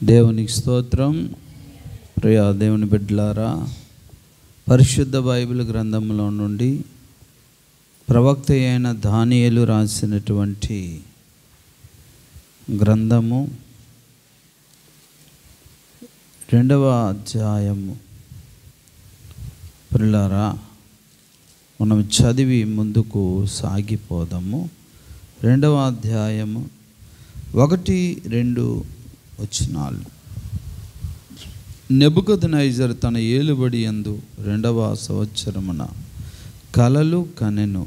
దేవునికి స్తోత్రం. ప్రియ దేవుని బిడ్డలారా, పరిశుద్ధ బైబిల్ గ్రంథంలో నుండి ప్రవక్త అయిన దానియేలు రాసినటువంటి గ్రంథము 2వ అధ్యాయము. ప్రియులారా, మనం చదివి ముందుకు సాగిపోదాము. 2వ అధ్యాయము 1-2 వచనాలు. నెబుకద్నెజరు తన ఏలుబడి యందు 2వ సంవత్సరమున కలలు కనెను.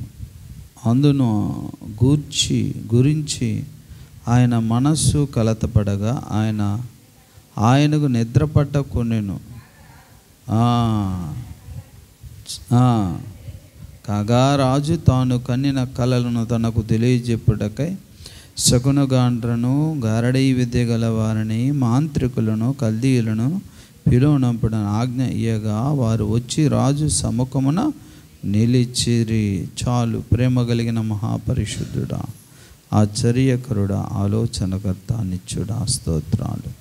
అందును గురించి ఆయన మనస్సు కలతపడగా ఆయనకు నిద్ర పట్టకొనెను. కాగా రాజు తాను కన్నిన కలలను తనకు తెలియజెప్పుటకై శకునగాండ్రను గారడీ విద్య గల వారిని మాంత్రికులను కల్దీయులను పిలువనంపుడని ఆజ్ఞ ఇయ్యగా వారు వచ్చి రాజు సముఖమున నిలిచిరి. చాలు. ప్రేమ కలిగిన మహాపరిశుద్ధుడా, ఆశ్చర్యకరుడా, ఆలోచనకర్త, నిత్యుడా, స్తోత్రాలు.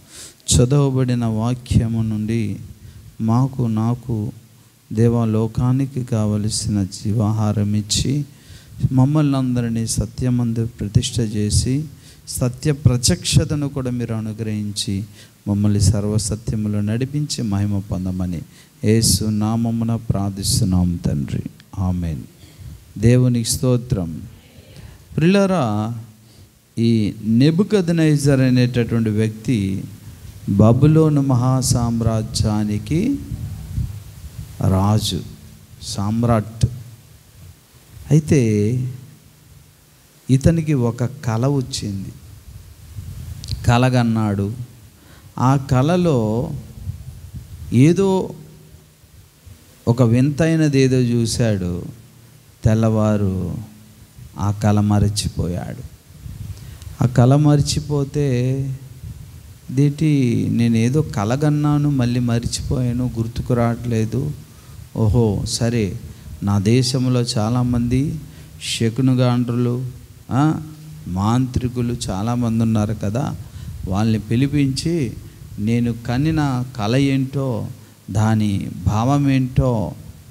చదవబడిన వాక్యము నుండి నాకు దేవలోకానికి కావలసిన జీవాహారం ఇచ్చి మమ్మల్ని అందరినీ సత్యమందు ప్రతిష్ఠ చేసి సత్య ప్రత్యక్షతను కూడా మీరు అనుగ్రహించి మమ్మల్ని సర్వసత్యములో నడిపించి మహిమ పొందమని యేసు నామమున ప్రార్థిస్తున్నాం తండ్రి, ఆమేన్. దేవునికి స్తోత్రం. ప్రియులారా, ఈ నెబుకద్నెజర్ అనేటటువంటి వ్యక్తి బబులోను మహాసామ్రాజ్యానికి రాజు, సామ్రాట్. అయితే ఇతనికి ఒక కల వచ్చింది, కలగన్నాడు. ఆ కలలో ఏదో ఒక వింతైనది ఏదో చూశాడు. తెల్లవారు ఆ కల మరచిపోయాడు. ఆ కల మర్చిపోతే దేటి నేనేదో కలగన్నాను, మళ్ళీ మర్చిపోయాను, గుర్తుకు రావట్లేదు. ఓహో, సరే, నా దేశంలో చాలామంది శకునగాండ్రులు, మాంత్రికులు చాలామంది ఉన్నారు కదా, వాళ్ళని పిలిపించి నేను కన్నిన కల ఏంటో దాని భావం ఏంటో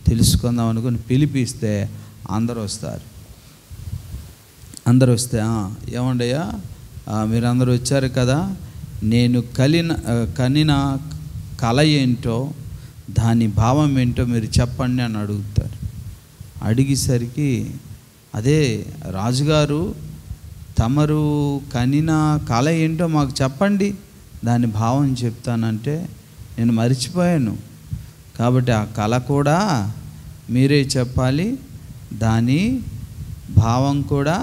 తెలుసుకుందాం అనుకుని పిలిపిస్తే అందరూ వస్తారు. అందరూ వస్తే ఏమండయ్యా, మీరందరూ వచ్చారు కదా, నేను కన్నిన కల ఏంటో దాని భావం ఏంటో మీరు చెప్పండి అని అడుగుతారు. అడిగేసరికి అదే రాజుగారు, తమరు కనిన కళ ఏంటో మాకు చెప్పండి, దాని భావం చెప్తానంటే నేను మర్చిపోయాను, కాబట్టి ఆ కళ కూడా మీరే చెప్పాలి, దాని భావం కూడా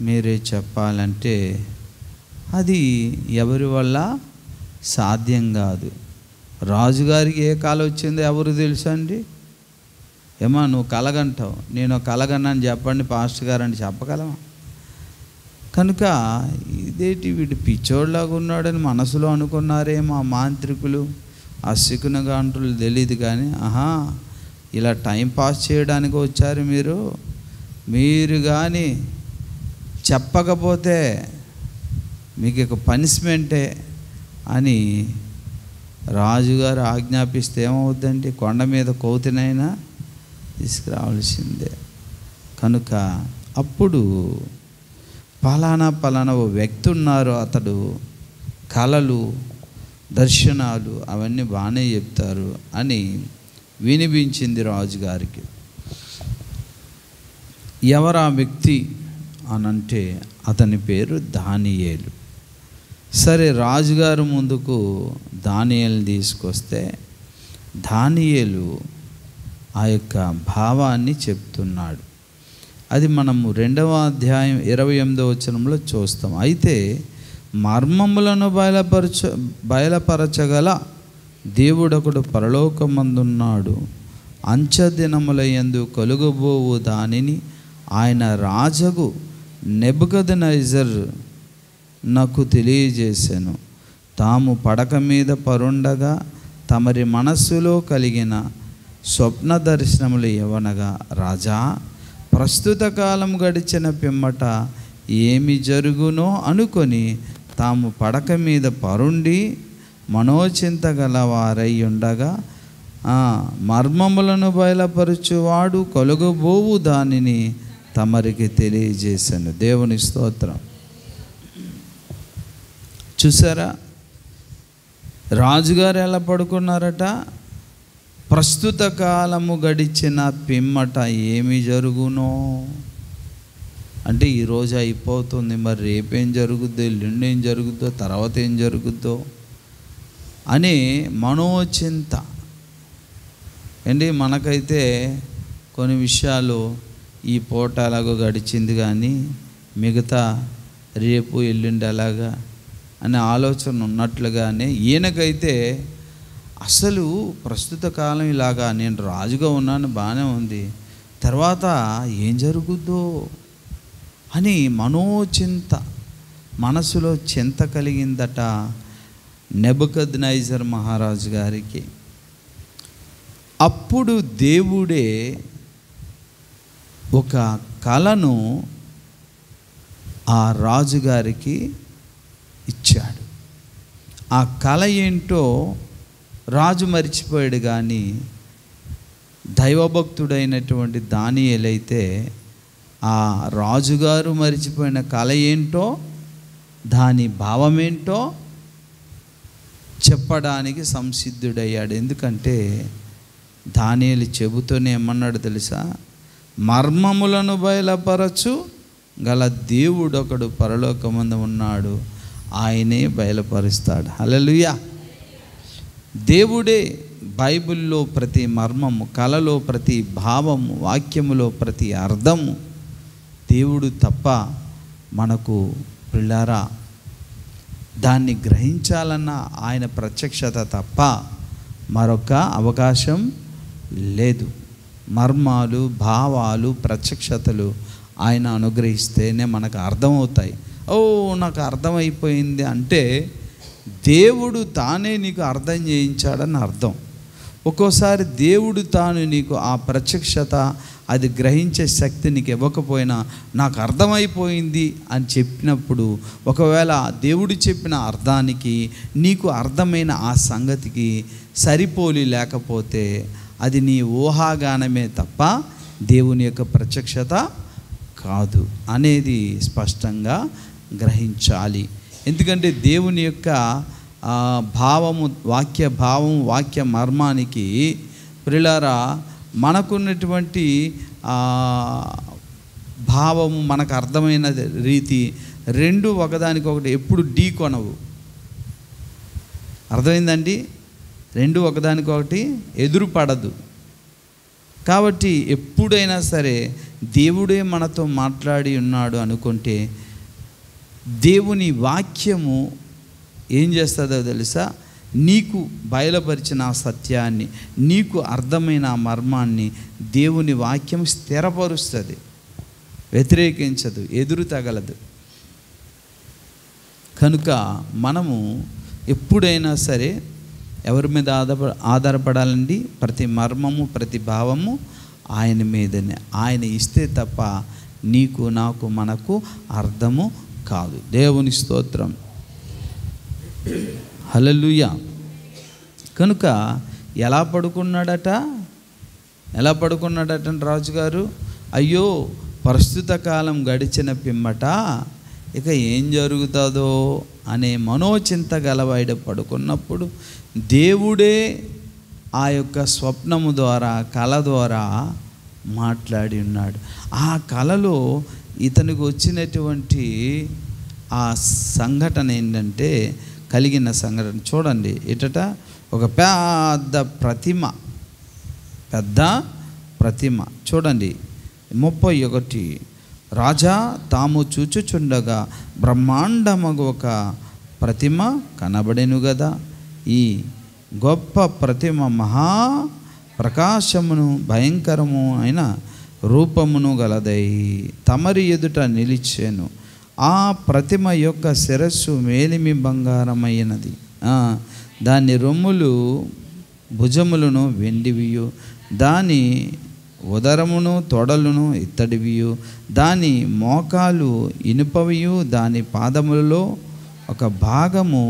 మీరే చెప్పాలంటే అది ఎవరి వల్ల సాధ్యం కాదు. రాజుగారికి ఏ కళ వచ్చిందో ఎవరు తెలుసా అండి? ఏమా నువ్వు కలగంటావు, నేను కలగన్నాను చెప్పండి పాస్టర్ గారు అని చెప్పగలమా? కనుక ఇదేంటి వీడు పిచ్చోడ్లాగా ఉన్నాడని మనసులో అనుకున్నారేమో ఆ మాంత్రికులు, ఆ శకునగాండ్రులు. తెలియదు కానీ ఇలా టైం పాస్ చేయడానికి వచ్చారు మీరు కానీ చెప్పకపోతే మీకు ఇక పనిష్మెంటే అని రాజుగారు ఆజ్ఞాపిస్తే ఏమవుద్దండి? కొండ మీద కోతినైనా తీసుకురావాల్సిందే. కనుక అప్పుడు పలానా ఓ వ్యక్తి ఉన్నారు, అతడు కళలు దర్శనాలు అవన్నీ బాగానే చెప్తారు అని వినిపించింది రాజుగారికి. ఎవరు ఆ వ్యక్తి అనంటే అతని పేరు దానియేలు. సరే, రాజుగారు ముందుకు దానియేలు తీసుకొస్తే దానియేలు ఆ యొక్క భావాన్ని చెప్తున్నాడు. అది మనము 2వ అధ్యాయం 28వ వచనంలో చూస్తాం. అయితే మర్మములను బయలుపరచగల దేవుడొకడు పరలోకమందున్నాడు. అంచెదినములయందు కలుగబోవు దానిని ఆయన రాజగు నెబుకద్నెజర్ నాకు తెలియజేశాను. తాము పడక మీద పరుండగా తమరి మనస్సులో కలిగిన స్వప్న దర్శనములు ఏవనగా, రాజా, ప్రస్తుత కాలం గడిచిన పిమ్మట ఏమి జరుగునో అనుకొని తాము పడక మీద పరుండి మనోచింత గలవారై ఉండగా మర్మములను బయలుపరచువాడు కలుగబోవు దానిని తమరికి తెలియజేశాను. దేవుని స్తోత్రం. చూసారా, రాజుగారు ఎలా పడుకున్నారట? ప్రస్తుత కాలము గడిచిన పిమ్మట ఏమి జరుగునో అంటే ఈరోజు అయిపోతుంది, మరి రేపేం జరుగుద్దో, ఎల్లుండి ఏం జరుగుద్దో, తర్వాత ఏం జరుగుద్దో అని మనోచింత. అండి మనకైతే కొన్ని విషయాలు ఈ పూట అలాగో గడిచింది కానీ మిగతా రేపు ఎల్లుండి అలాగా అనే ఆలోచన ఉన్నట్లుగానే ఈయనకైతే అసలు ప్రస్తుత కాలం ఇలాగా నేను రాజుగా ఉన్నాను, బాగానే ఉంది, తర్వాత ఏం జరుగుద్దో అని మనోచింత, మనసులో చింత కలిగిందట నెబుకద్నెజర్ మహారాజు గారికి. అప్పుడు దేవుడే ఒక కలను ఆ రాజుగారికి ఇచ్చాడు. ఆ కల ఏంటో రాజు మరిచిపోయాడు, కానీ దైవభక్తుడైనటువంటి దానియేలైతే ఆ రాజుగారు మరిచిపోయిన కల ఏంటో, దాని భావమేంటో చెప్పడానికి సంసిద్ధుడయ్యాడు. ఎందుకంటే దానియేలు చెబుతూనే ఏమన్నాడు తెలుసా? మర్మములను బయలుపరచు గల దేవుడు ఒకడు పరలోకమందు ఉన్నాడు, ఆయనే బయలుపరుస్తాడు. హల్లెలూయా. దేవుడే బైబిల్లో ప్రతి మర్మము, కలలో ప్రతి భావము, వాక్యములో ప్రతి అర్థము దేవుడు తప్ప మనకు పిల్లారా దాన్ని గ్రహించాలన్న ఆయన ప్రత్యక్షత తప్ప మరొక అవకాశం లేదు. మర్మాలు, భావాలు, ప్రత్యక్షతలు ఆయన అనుగ్రహిస్తేనే మనకు అర్థమవుతాయి. ఓ నాకు అర్థమైపోయింది అంటే దేవుడు తానే నీకు అర్థం చేయించాడని అర్థం. ఒక్కోసారి దేవుడు తాను నీకు ఆ ప్రత్యక్షత, అది గ్రహించే శక్తి నీకు ఇవ్వకపోయినా నాకు అర్థమైపోయింది అని చెప్పినప్పుడు, ఒకవేళ దేవుడు చెప్పిన అర్థానికి నీకు అర్థమైన ఆ సంగతికి సరిపోలి లేకపోతే అది నీ ఊహాగానమే తప్ప దేవుని యొక్క ప్రత్యక్షత కాదు అనేది స్పష్టంగా గ్రహించాలి. ఎందుకంటే దేవుని యొక్క భావము, వాక్య భావం, వాక్య మర్మానికి ప్రియులారా మనకున్నటువంటి భావము, మనకు అర్థమైన రీతి రెండు ఒకదానికొకటి ఎప్పుడు ఢీ కొనవు. అర్థమైందండి? రెండు ఒకదానికొకటి ఎదురుపడదు. కాబట్టి ఎప్పుడైనా సరే దేవుడే మనతో మాట్లాడి ఉన్నాడు అనుకుంటే దేవుని వాక్యము ఏం చేస్తుందో తెలుసా? నీకు బయలుపరిచిన ఆ సత్యాన్ని, నీకు అర్థమైన ఆ మర్మాన్ని దేవుని వాక్యం స్థిరపరుస్తుంది, వ్యతిరేకించదు, ఎదురు తగలదు. కనుక మనము ఎప్పుడైనా సరే ఎవరి మీద ఆధారపడాలండి? ప్రతి మర్మము, ప్రతి భావము ఆయన మీదనే. ఆయన ఇస్తే తప్ప నీకు, నాకు, మనకు అర్థము కాదు. దేవుని స్తోత్రం. హల్లెలూయా. కనుక ఎలా పడుకున్నాడట రాజుగారు? అయ్యో ప్రస్తుత కాలం గడిచిన పిమ్మట ఇక ఏం జరుగుతుందో అనే మనోచింత గలవాడు పడుకున్నప్పుడు దేవుడే ఆ యొక్క స్వప్నము ద్వారా, కళ ద్వారా మాట్లాడి ఉన్నాడు. ఆ కళలో ఇతనికి వచ్చినటువంటి ఆ సంఘటన ఏంటంటే, కలిగిన సంఘటన చూడండి. ఇటట ఒక పెద్ద ప్రతిమ చూడండి. 31 రాజా తాము చూచుచుండగా బ్రహ్మాండమగు ఒక ప్రతిమ కనబడెను గదా. ఈ గొప్ప ప్రతిమ మహా ప్రకాశమును భయంకరము అయిన రూపమును గలదై తమరి ఎదుట నిలిచెను. ఆ ప్రతిమ యొక్క శిరస్సు మేలిమి బంగారమైనది, దాని రొమ్ములు భుజములను వెండివియు, దాని ఉదరమును తొడలును ఇత్తడివియు, దాని మోకాలు ఇనుపవియు, దాని పాదములలో ఒక భాగము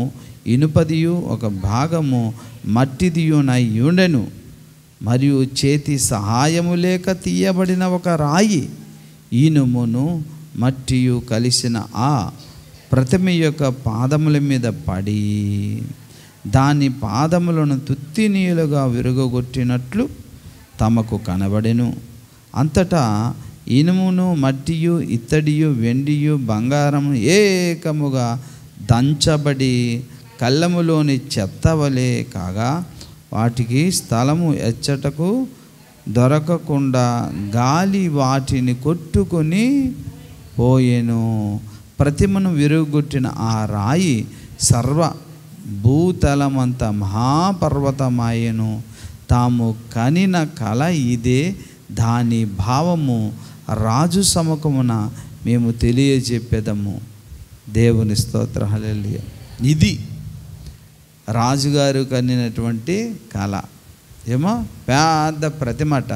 ఇనుపదియు ఒక భాగము మట్టిదియునై ఉండెను. మరియు చేతి సహాయము లేక తీయబడిన ఒక రాయి ఇనుమును మట్టియు కలిసిన ఆ ప్రతిమ యొక్క పాదముల మీద పడి దాని పాదములను తుత్తినీయులుగా విరుగగొట్టినట్లు తమకు కనబడెను. అంతటా ఇనుమును మట్టియు ఇత్తడియు వెండియు బంగారము ఏకముగా దంచబడి కళ్ళములోని చెత్తవలే కాగా వాటికి స్థలము ఎచ్చటకు దొరకకుండా గాలి వాటిని కొట్టుకొని పోయెను. ప్రతిమను విరుగొట్టిన ఆ రాయి సర్వ భూతలమంత మహాపర్వతమాయెను. తాము కనిన కల ఇదే, దాని భావము రాజు సముఖమున మేము తెలియజెప్పెదము. దేవుని స్తోత్ర హల్లెలూయా. ఇది రాజుగారు కనినటువంటి కళ. ఏమో పెద్ద ప్రతిమట.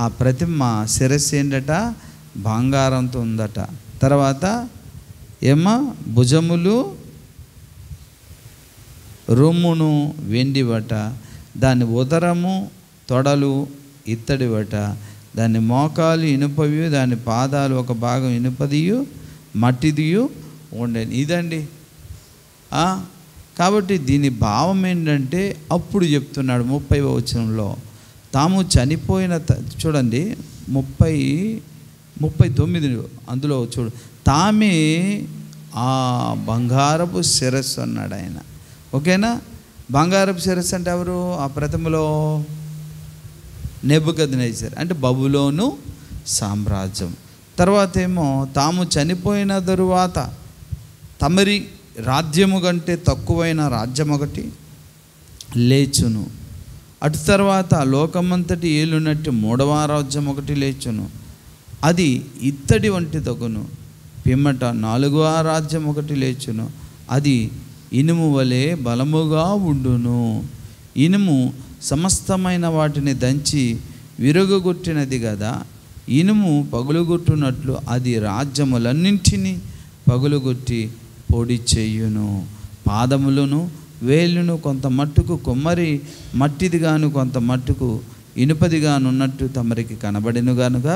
ఆ ప్రతిమ శిరస్సు ఏంటట, బంగారంతో ఉందట. తర్వాత ఏమో భుజములు రొమ్మును వెండివట, దాని ఉదరము తొడలు ఇత్తడివట, దాని మోకాలు ఇనుపవి, దాని పాదాలు ఒక భాగం ఇనుపదియు మట్టిదియు ఉండేది. ఇదండి. కాబట్టి దీని భావం ఏంటంటే అప్పుడు చెప్తున్నాడు 30వ వచనంలో, తాము చనిపోయిన చూడండి 39 అందులో చూడు, తామే ఆ బంగారపు శిరస్సు అన్నాడు ఆయన. ఓకేనా? బంగారపు శిరస్సు అంటే ఎవరు? ఆ ప్రతిమలో నెబుకద్నెజర్ అంటే బబులోను సామ్రాజ్యం. తర్వాత ఏమో తాము చనిపోయిన తరువాత తమరి రాజ్యము కంటే తక్కువైన రాజ్యం ఒకటి లేచును. అటు తర్వాత లోకమంతటి ఏలునట్టు 3వ రాజ్యం ఒకటి లేచును, అది ఇత్తడి వంటి తగును. పిమ్మట 4వ రాజ్యం ఒకటి లేచును, అది ఇనుము వలె బలముగా ఉండును. ఇనుము సమస్తమైన వాటిని దంచి విరుగగొట్టినది కదా. ఇనుము పగులుగొట్టునట్లు అది రాజ్యములన్నింటినీ పగులుగొట్టి పొడి చేయును. పాదములను వేలును కొంత మట్టుకు కొమ్మరి మట్టిదిగాను కొంత మట్టుకు ఇనుపదిగానున్నట్టు తమరికి కనబడిను గనుక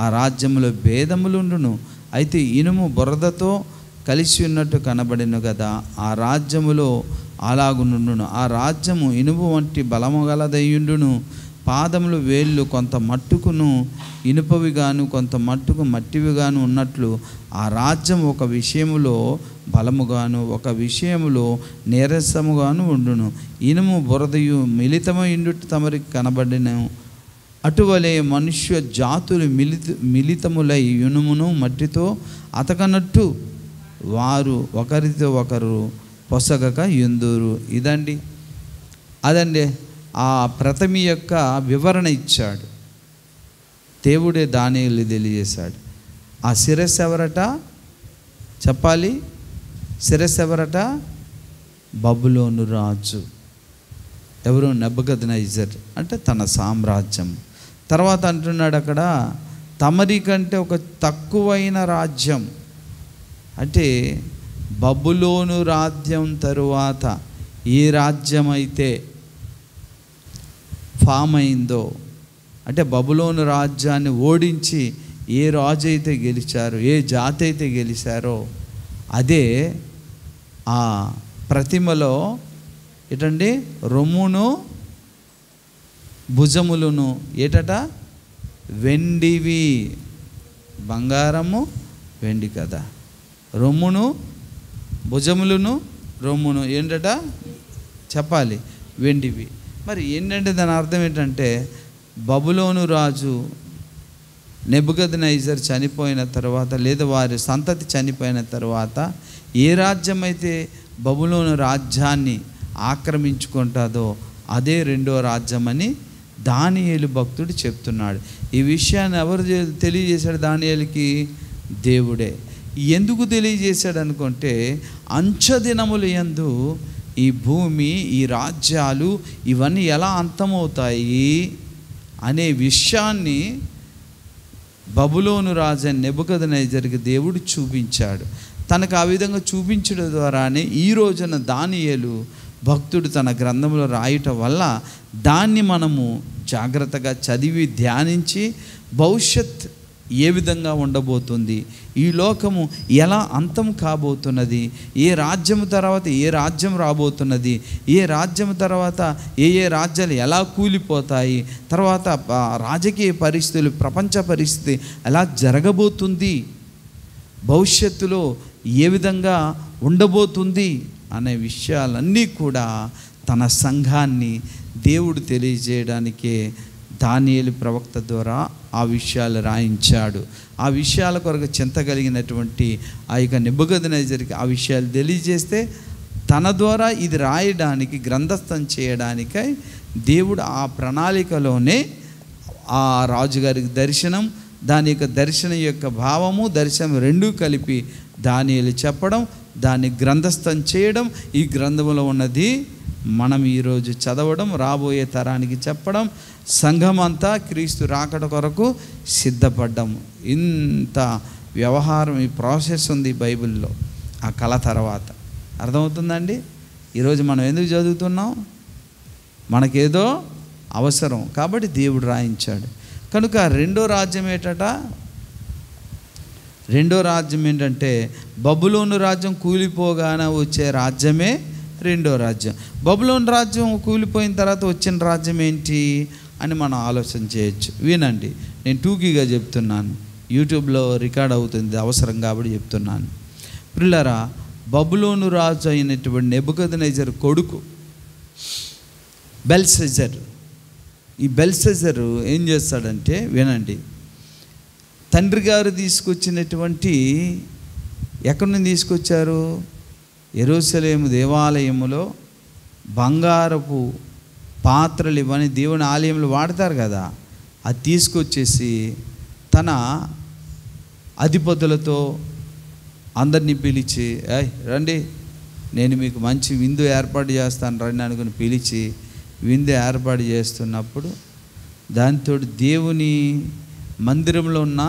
ఆ రాజ్యములో భేదములుండును. అయితే ఇనుము బురదతో కలిసి ఉన్నట్టు కనబడిను కదా, ఆ రాజ్యములో అలాగుండును. ఆ రాజ్యము ఇనుము వంటి బలము గలదయ్యుండును. పాదములు వేళ్ళు కొంత మట్టుకును ఇనుపవిగాను కొంత మట్టుకు మట్టివిగాను ఉన్నట్లు ఆ రాజ్యం ఒక విషయములో బలముగాను ఒక విషయములో నీరసముగాను ఉండును. ఇనుము బురదయు మిళితమైండుట తమరికి కనబడిన అటువలే మనుష్య జాతులు మిళితములై ఇనుమును మట్టితో అతకనట్టు వారు ఒకరితో ఒకరు పొసగక ఎందురు. ఇదండి, అదండి ఆ ప్రతిమ యొక్క వివరణ ఇచ్చాడు దేవుడే. దానియేలు తెలియజేశాడు. ఆ శిరస్సు ఎవరట చెప్పాలి? శిరస్సు ఎవరట? బబులోను రాజు. ఎవరు? నెబుకద్నెజర్ అంటే తన సామ్రాజ్యం. తర్వాత అంటున్నాడు అక్కడ తమరి కంటే ఒక తక్కువైన రాజ్యం. అంటే బబులోను రాజ్యం తరువాత ఏ రాజ్యం అయితే ఫామ్ అయిందో, అంటే బబులోను రాజ్యాన్ని ఓడించి ఏ రాజు అయితే గెలిచారో, ఏ జాతి అయితే గెలిచారో, అదే ఆ ప్రతిమలో ఏంటండి రొమ్మును భుజములను ఏటట వెండివి. బంగారము వెండి కదా. రొమ్మును భుజములను రొమ్మును ఏంటట చెప్పాలి? వెండివి. మరి ఏంటంటే దాని అర్థం ఏంటంటే బబులోను రాజు నెబుకద్నెజర్ చనిపోయిన తర్వాత లేదా వారి సంతతి చనిపోయిన తర్వాత ఏ రాజ్యం అయితే బబులోను రాజ్యాన్ని ఆక్రమించుకుంటుందో అదే రెండో రాజ్యం అని దానియేలు భక్తుడు చెప్తున్నాడు. ఈ విషయాన్ని ఎవరు తెలియజేశాడు దానియేలుకి? దేవుడే. ఎందుకు తెలియజేశాడు అనుకుంటే అంచెదినములు యందు ఈ భూమి ఈ రాజ్యాలు ఇవన్నీ ఎలా అంతమవుతాయి అనే విషయాన్ని బబులోను రాజు నెబుకద్నెజర్కి దేవుడు చూపించాడు. తనకు ఆ విధంగా చూపించడం ద్వారానే ఈ రోజున దానియేలు భక్తుడు తన గ్రంథంలో రాయటం వల్ల దాన్ని మనము జాగ్రత్తగా చదివి ధ్యానించి భవిష్యత్ ఏ విధంగా ఉండబోతుంది, ఈ లోకము ఎలా అంతం కాబోతున్నది, ఏ రాజ్యం తర్వాత ఏ రాజ్యం రాబోతున్నది, ఏ రాజ్యం తర్వాత ఏ రాజ్యాలు ఎలా కూలిపోతాయి, తర్వాత రాజకీయ పరిస్థితులు ప్రపంచ పరిస్థితి ఎలా జరగబోతుంది, భవిష్యత్తులో ఏ విధంగా ఉండబోతుంది అనే విషయాలన్నీ కూడా తన సంఘాన్ని దేవుడు తెలియజేయడానికే దానియేలు ప్రవక్త ద్వారా ఆ విషయాలు రాయించాడు. ఆ విషయాల కొరకు చింత కలిగినటువంటి ఆ యొక్క నెబుకద్నెజరుకి ఆ విషయాలు తెలియజేస్తే తన ద్వారా ఇది రాయడానికి గ్రంథస్థం చేయడానికై దేవుడు ఆ ప్రణాళికలోనే ఆ రాజుగారికి దర్శనం, దాని యొక్క దర్శనం యొక్క భావము దర్శనం రెండూ కలిపి దానియేలు చెప్పడం, దాన్ని గ్రంథస్థం చేయడం, ఈ గ్రంథంలో ఉన్నది మనం ఈరోజు చదవడం, రాబోయే తరానికి చెప్పడం, సంఘం అంతా క్రీస్తు రాకడ కొరకు సిద్ధపడ్డం. ఇంత వ్యవహారం, ఈ ప్రాసెస్ ఉంది బైబిల్లో. ఆ కళ తర్వాత అర్థమవుతుందండి. ఈరోజు మనం ఎందుకు చదువుతున్నాం? మనకేదో అవసరం కాబట్టి దేవుడు రాయించాడు. కనుక రెండో రాజ్యం ఏంటంటే బబులోను రాజ్యం కూలిపోగానే వచ్చే రాజ్యమే రెండో రాజ్యం. బబులోను రాజ్యం కూలిపోయిన తర్వాత వచ్చిన రాజ్యం ఏంటి అని మనం ఆలోచన చేయొచ్చు. వినండి, నేను టూకీగా చెప్తున్నాను, యూట్యూబ్లో రికార్డ్ అవుతుంది, అవసరం కాబట్టి చెప్తున్నాను. ప్రియులారా, బబులోను రాజు అయినటువంటి నెబుకద్నెజరు కొడుకు బెల్షెజర్. ఈ బెల్షెజరు ఏం చేస్తాడంటే, వినండి, తండ్రి గారు తీసుకొచ్చినటువంటి, ఎక్కడి నుంచి తీసుకొచ్చారు? యెరూషలేము దేవాలయములో బంగారపు పాత్రలు ఇవన్నీ దేవుని ఆలయంలో వాడతారు కదా, అది తీసుకొచ్చేసి తన అధిపతులతో అందరినీ పిలిచి, రండి నేను మీకు మంచి విందు ఏర్పాటు చేస్తాను రండి అనుకుని పిలిచి విందు ఏర్పాటు చేస్తున్నప్పుడు దాంతో దేవుని మందిరంలో ఉన్న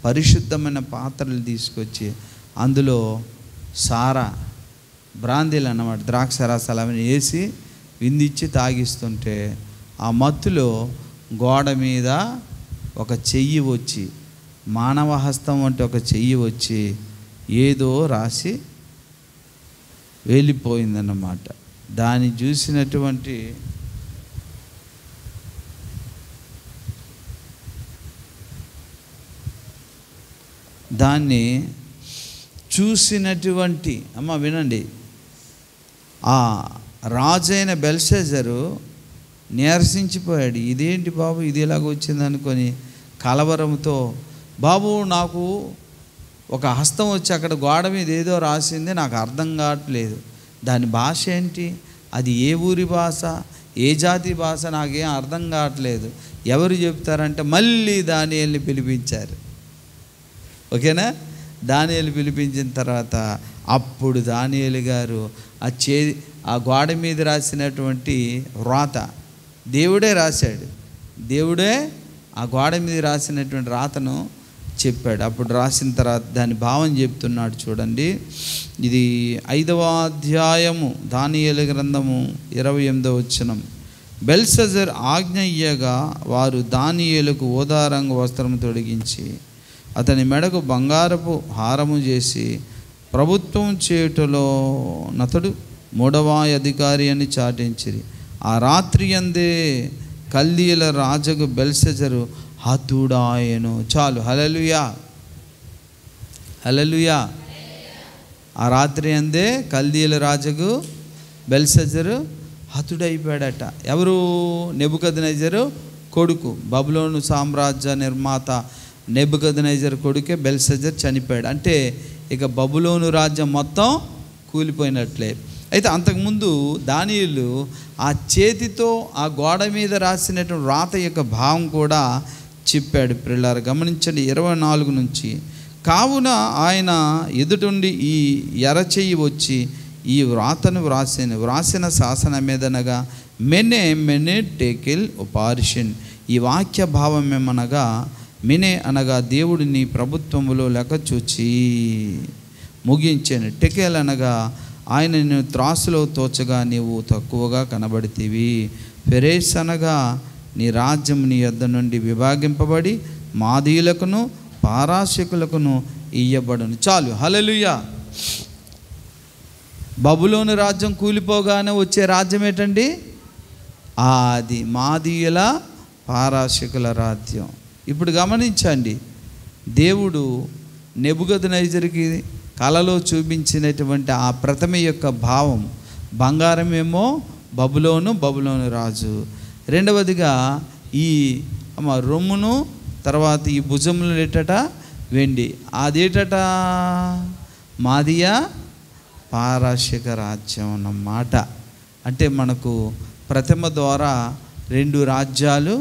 పరిశుద్ధమైన పాత్రలు తీసుకొచ్చి అందులో సారా, బ్రాందీలు అన్నమాట, ద్రాక్ష రసాలు అవన్నీ వేసి విందిచ్చి తాగిస్తుంటే ఆ మత్తులో గోడ మీద ఒక చెయ్యి వచ్చి, మానవ హస్తం అంటే ఒక చెయ్యి వచ్చి ఏదో రాసి వెళ్ళిపోయిందన్నమాట. దాన్ని చూసినటువంటి అమ్మ వినండి, ఆ రాజైన బెల్షెజరు నీరసించిపోయాడు. ఇదేంటి బాబు, ఇది ఎలాగ వచ్చింది అనుకొని కలవరంతో, బాబు నాకు ఒక హస్తం వచ్చి అక్కడ గోడ మీద ఏదో రాసింది, నాకు అర్థం కావట్లేదు, దాని భాష ఏంటి, అది ఏ ఊరి భాష, ఏ జాతి భాష, నాకేం అర్థం కావట్లేదు, ఎవరు చెప్తారంటే మళ్ళీ దానియేలుని పిలిపించారు. ఓకేనా? దానియేలు పిలిపించిన తర్వాత అప్పుడు దానియేలు గారు ఆ గోడ మీద రాసినటువంటి వ్రాత దేవుడే రాశాడు, దేవుడే ఆ గోడ మీద రాసినటువంటి రాతను చెప్పాడు. అప్పుడు రాసిన తర్వాత దాని భావం చెప్తున్నాడు. చూడండి, ఇది 5వ అధ్యాయము దానియేలు గ్రంథము 28వ వచనం. బెల్షెజర్ ఆజ్ఞ ఇయ్యగా వారు దానియేలుకు ఊదారంగు వస్త్రము తొడిగించి అతని మెడకు బంగారపు హారము చేసి ప్రభుత్వం చేయుటలో నతడు 3వ అధికారి అని చాటించిరి. ఆ రాత్రి అందే కల్దీయుల రాజుకు బెల్షెజరు హతుడాయెను. చాలు, హల్లెలూయా, హల్లెలూయా. ఆ రాత్రి అందే కల్దీయుల రాజుకు బెల్షెజరు హతుడైపోయాడట. ఎవరు? నెబుకద్నెజరు కొడుకు, బబులోను సామ్రాజ్య నిర్మాత నెబుకద్నెజరు కొడుకే బెల్షెజర్ చనిపోయాడు. అంటే ఇక బబులోను రాజ్యం మొత్తం కూలిపోయినట్లే. అయితే అంతకుముందు దానియేలు ఆ చేతితో ఆ గోడ మీద రాసినటువంటి రాత యొక్క భావం కూడా చెప్పాడు. పిల్లలు గమనించండి, 24 నుంచి. కావున ఆయన ఎదుటుండి ఈ ఎరచెయ్యి వచ్చి ఈ వ్రాతను వ్రాసిన శాసనం మీదనగా మెనే టేకిల్ ఉపారిషన్. ఈ వాక్య భావం ఏమనగా, మెనే అనగా దేవుడిని ప్రభుత్వములో లెక్క చూచి ముగించాను. టెకేల్ అనగా ఆయనను త్రాసులో తోచగా నీవు తక్కువగా కనబడితివి. ఫెరేస్ అనగా నీ రాజ్యం నీ యొద్ద నుండి విభాగింపబడి మాదీయులకును పారాశకులకును ఇయ్యబడును. చాలు. హల్లెలూయా. బబులోను రాజ్యం కూలిపోగానే వచ్చే రాజ్యం ఏంటండి? అది మాదీయుల పారాశకుల రాజ్యం. ఇప్పుడు గమనించండి, దేవుడు నెబుకద్నెజరుకి కలలో చూపించినటువంటి ఆ ప్రథమ యొక్క భావం, బంగారం ఏమో బబులోను రాజు, రెండవదిగా ఈ రొమ్మును, తర్వాత ఈ భుజములు ఏటట వెండి, అదేటట మాదియా పారాశక రాజ్యం అన్నమాట. అంటే మనకు ప్రథమ ద్వారా 2 రాజ్యాలు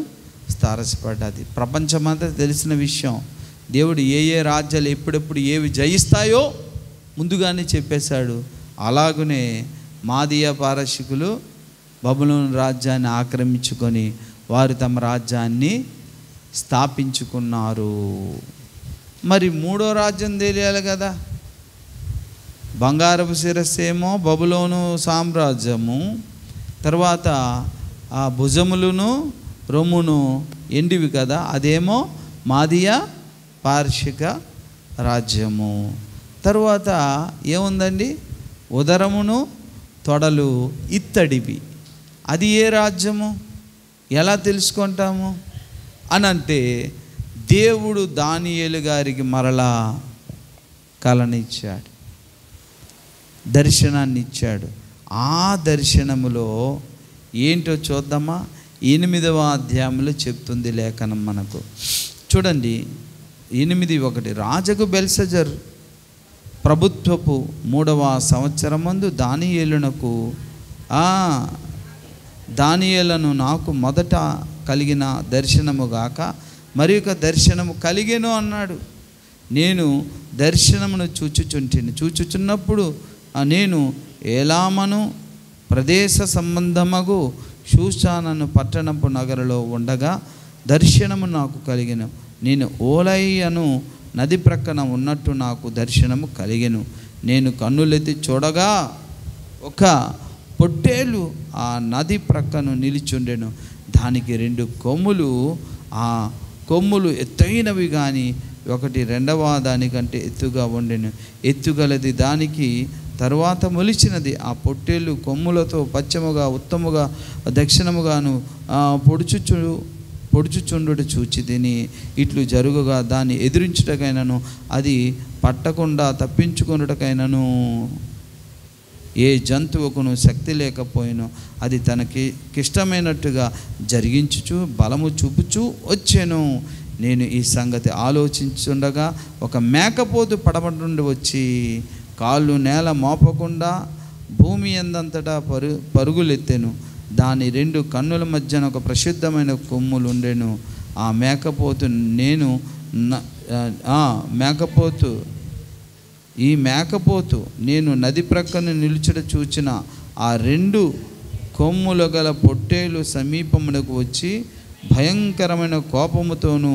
స్థారసపడ్డది. ప్రపంచమంతా తెలిసిన విషయం. దేవుడు ఏ రాజ్యాలు ఎప్పుడెప్పుడు ఏవి జయిస్తాయో ముందుగానే చెప్పేశాడు. అలాగనే మాదియా పారశికులు బబులోను రాజ్యాన్ని ఆక్రమించుకొని వారు తమ రాజ్యాన్ని స్థాపించుకున్నారు. మరి 3వ రాజ్యం తెలియాలి కదా. బంగారపు శిరస్సేమో బబులోను సామ్రాజ్యము, తర్వాత ఆ భుజములను రొమ్మును ఎండివి కదా, అదేమో మాదియా పార్షిక రాజ్యము. తరువాత ఏముందండి? ఉదరమును తొడలు ఇత్తడివి. అది ఏ రాజ్యము? ఎలా తెలుసుకుంటాము అనంటే, దేవుడు దానియేలు గారికి మరలా కలనిచ్చాడు, దర్శనాన్ని ఇచ్చాడు. ఆ దర్శనములో ఏంటో చూద్దామా? 8వ అధ్యాయంలో చెప్తుంది లేఖనం మనకు. చూడండి, 8:1. రాజగు బెల్షజర్ ప్రభుత్వపు 3వ సంవత్సరమందు దానియేలును నాకు మొదట కలిగిన దర్శనము గాక మరి ఒక దర్శనము కలిగెను అన్నాడు. నేను దర్శనమును చూచుచున్నప్పుడు నేను ఏలామను ప్రదేశ సంబంధమగు షూషాను పట్టణపు నగరలో ఉండగా దర్శనము నాకు కలిగెను. నేను ఓలయ్యను నది ప్రక్కన ఉన్నట్టు నాకు దర్శనము కలిగెను. నేను కన్నులెత్తి చూడగా ఒక పొట్టేలు ఆ నది ప్రక్కను నిలిచుండెను. దానికి 2 కొమ్ములు. ఆ కొమ్ములు ఎత్తైనవి కానీ ఒకటి 2వ దానికంటే ఎత్తుగా ఉండెను. ఎత్తుగలది దానికి తరువాత మొలిచినది. ఆ పొట్టేలు కొమ్ములతో పశ్చిమగా ఉత్తముగా దక్షిణముగాను పొడుచుచుండుట చూచి తిని ఇట్లు జరుగుగా దాన్ని ఎదిరించుటకైనను అది పట్టకుండా తప్పించుకొనుటకైనను ఏ జంతువుకును శక్తి లేకపోయినో అది తనకిష్టమైనట్టుగా జరిగించుచు బలము చూపుచూ వచ్చెను. నేను ఈ సంగతి ఆలోచించుండగా ఒక మేకపోతు పడమ నుండి వచ్చి కాళ్ళు నేల మోపకుండా భూమి ఎందంతటా పరుగులెత్తెను. దాని 2 కన్నుల మధ్యన ఒక ప్రసిద్ధమైన కొమ్ములు ఉండెను. ఆ మేకపోతు నేను నది ప్రక్కన నిలుచుట చూచిన ఆ 2 కొమ్ములు గల పొట్టేలు సమీపమునకు వచ్చి భయంకరమైన కోపముతోనూ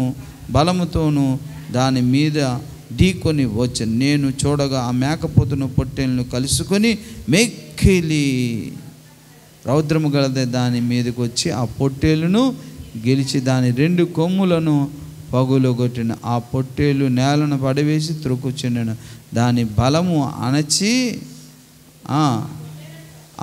బలముతోనూ దాని మీద ఢీకొని వచ్చాను. నేను చూడగా ఆ మేకపోతును పొట్టేలను కలుసుకొని మెక్కిలి రౌద్రము గలదే దాని మీదకి వచ్చి ఆ పొట్టేలును గెలిచి దాని 2 కొమ్ములను పగులగొట్టిన. ఆ పొట్టేలు నేలను పడివేసి త్రొక్కుచుండెను. దాని బలము అణచి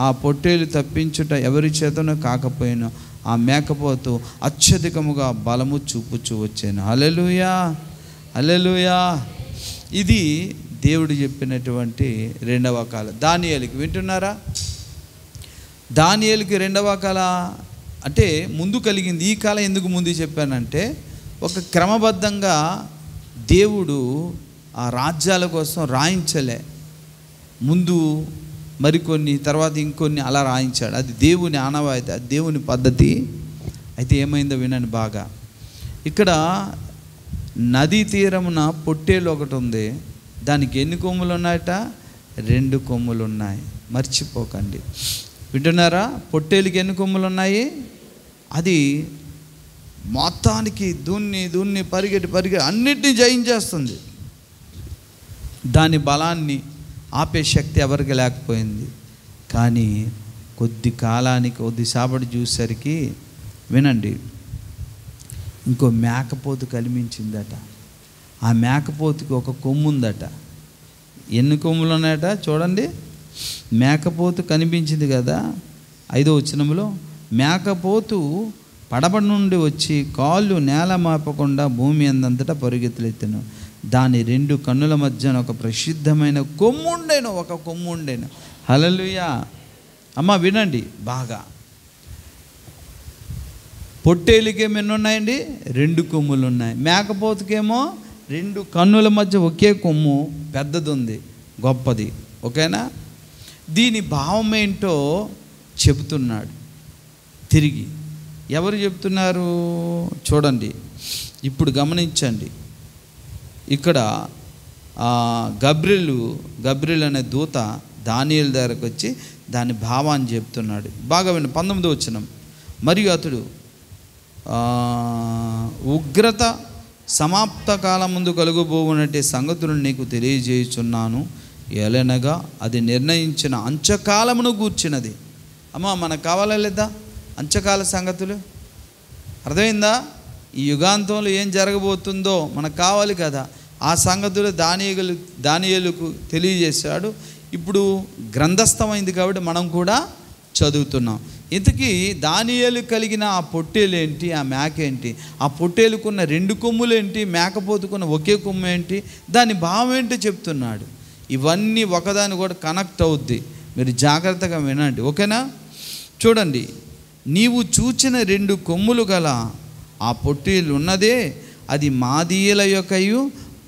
ఆ పొట్టేలు తప్పించుట ఎవరి చేతనో కాకపోయినా ఆ మేకపోతు అత్యధికముగా బలము చూపుచూ వచ్చాను. హల్లెలూయా, హల్లెలూయా. ఇది దేవుడు చెప్పినటువంటి 2వ కాల. దానియేలుకి వింటున్నారా? దానియేలుకి 2వ కాల అంటే ముందు కలిగింది. ఈ కాలం ఎందుకు ముందు చెప్పానంటే, ఒక క్రమబద్ధంగా దేవుడు ఆ రాజ్యాల కోసం రాయించలే. ముందు మరికొన్ని, తర్వాత ఇంకొన్ని అలా రాయించాడు. అది దేవుని ఆనవాయితీ, అది దేవుని పద్ధతి. అయితే ఏమైందో వినండి బాగా. ఇక్కడ నదీ తీరమున పొట్టేలు ఒకటి ఉంది. దానికి ఎన్ని కొమ్ములు ఉన్నాయట? 2 కొమ్ములు ఉన్నాయి. మర్చిపోకండి. వింటున్నారా? పొట్టేలుకి ఎన్ని కొమ్ములు ఉన్నాయి? అది మొత్తానికి దున్ని పరిగెట్టి అన్నిటినీ జయించేస్తుంది. దాని బలాన్ని ఆపే శక్తి ఎవరికి లేకపోయింది. కానీ కొద్ది కాలానికి కొద్దిసేపటి చూసేసరికి వినండి, ఇంకో మేకపోతు కనిపించిందట. ఆ మేకపోతుకి ఒక కొమ్ము ఉందట. ఎన్ని కొమ్ములు ఉన్నాయట చూడండి. మేకపోతు కనిపించింది కదా 5వ వచనంలో, మేకపోతు పడబడి నుండి వచ్చి కాళ్ళు నేల మాపకుండా భూమి అందంతటా పరుగెత్తులెత్తెను. దాని 2 కన్నుల మధ్యన ఒక ప్రసిద్ధమైన కొమ్ము ఉండేను, ఒక కొమ్ము ఉండేను. హల్లెలూయా. అమ్మ వినండి బాగా. పొట్టేలుకేమో ఎన్ని ఉన్నాయండి? 2 కొమ్ములు ఉన్నాయి. మేకపోతుకేమో 2 కన్నుల మధ్య ఒకే కొమ్ము, పెద్దది ఉంది, గొప్పది. ఓకేనా? దీని భావం ఏంటో చెబుతున్నాడు తిరిగి. ఎవరు చెప్తున్నారు చూడండి, ఇప్పుడు గమనించండి. ఇక్కడ గబ్రియెల్ అనే దూత దానియేలు దగ్గరకు వచ్చి దాని భావాన్ని చెప్తున్నాడు. బాగా విను. 19వ వచనం, మరియు అతడు ఉగ్రత సమాప్త కాలం ముందు కలుగబోవునట్టే సంగతులను నీకు తెలియజేయుచున్నాను. ఏలనగా అది నిర్ణయించిన అంచకాలమును గూర్చినది. అమ్మ మనకు కావాలా లేదా అంచకాల సంగతులు? అర్థమైందా? ఈ యుగాంతంలో ఏం జరగబోతుందో మనకు కావాలి కదా. ఆ సంగతులు దానియేలుకు తెలియజేశాడు. ఇప్పుడు గ్రంథస్థమైంది కాబట్టి మనం కూడా చదువుతున్నాం. ఇంతకీ దానియేలు కలిగిన ఆ పొట్టేలు ఏంటి, ఆ మేక ఏంటి, ఆ పొట్టేలుకున్న 2 కొమ్ములు ఏంటి, మేకపోతుకున్న ఒకే కొమ్ము ఏంటి, దాని భావం ఏంటో చెప్తున్నాడు. ఇవన్నీ ఒకదాని కూడా కనెక్ట్ అవుద్ది. మీరు జాగ్రత్తగా వినండి. ఓకేనా? చూడండి, నీవు చూచిన 2 కొమ్ములు గల ఆ పొట్టేలు ఉన్నదే, అది మాదీయుల యొక్కయు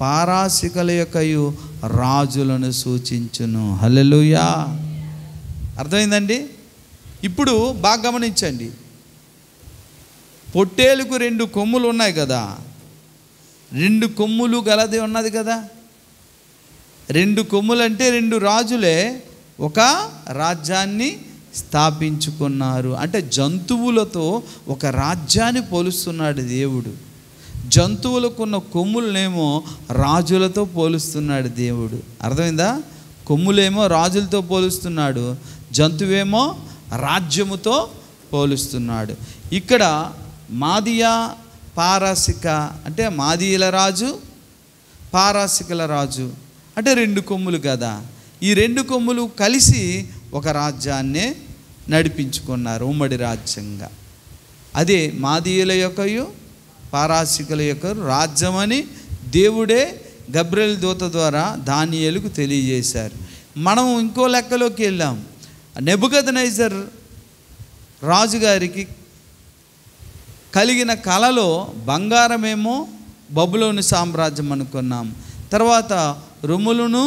పారాసికుల యొక్కయు రాజులను సూచించును. హల్లెలూయా. అర్థమైందండి? ఇప్పుడు బాగా గమనించండి. పొట్టేలుకు 2 కొమ్ములు ఉన్నాయి కదా, 2 కొమ్ములు గలది ఉన్నది కదా. 2 కొమ్ములు అంటే 2 రాజులే ఒక రాజ్యాన్ని స్థాపించుకున్నారు. అంటే జంతువులతో ఒక రాజ్యాన్ని పోలుస్తున్నాడు దేవుడు. జంతువులకున్న కొమ్ములనేమో రాజులతో పోలుస్తున్నాడు దేవుడు. అర్థమైందా? కొమ్ములేమో రాజులతో పోలుస్తున్నాడు, జంతువేమో రాజ్యముతో పోలుస్తున్నాడు. ఇక్కడ మాదియా పారాసిక అంటే మాదీయుల రాజు, పారాసికుల రాజు అంటే 2 కొమ్ములు కదా. ఈ 2 కొమ్ములు కలిసి ఒక రాజ్యాన్నే నడిపించుకున్నారు, ఉమ్మడి రాజ్యంగా. అదే మాదీయుల యొక్కయు పారాసికుల యొక్క రాజ్యమని దేవుడే గబ్రియెల్ దూత ద్వారా దానియేలుకు తెలియజేశారు. మనం ఇంకో లెక్కలోకి వెళ్ళాం. నెబుకద్నెజర్ రాజుగారికి కలిగిన కలలో బంగారమేమో బబులోను సామ్రాజ్యం అనుకున్నాం. తర్వాత రొమ్ములను,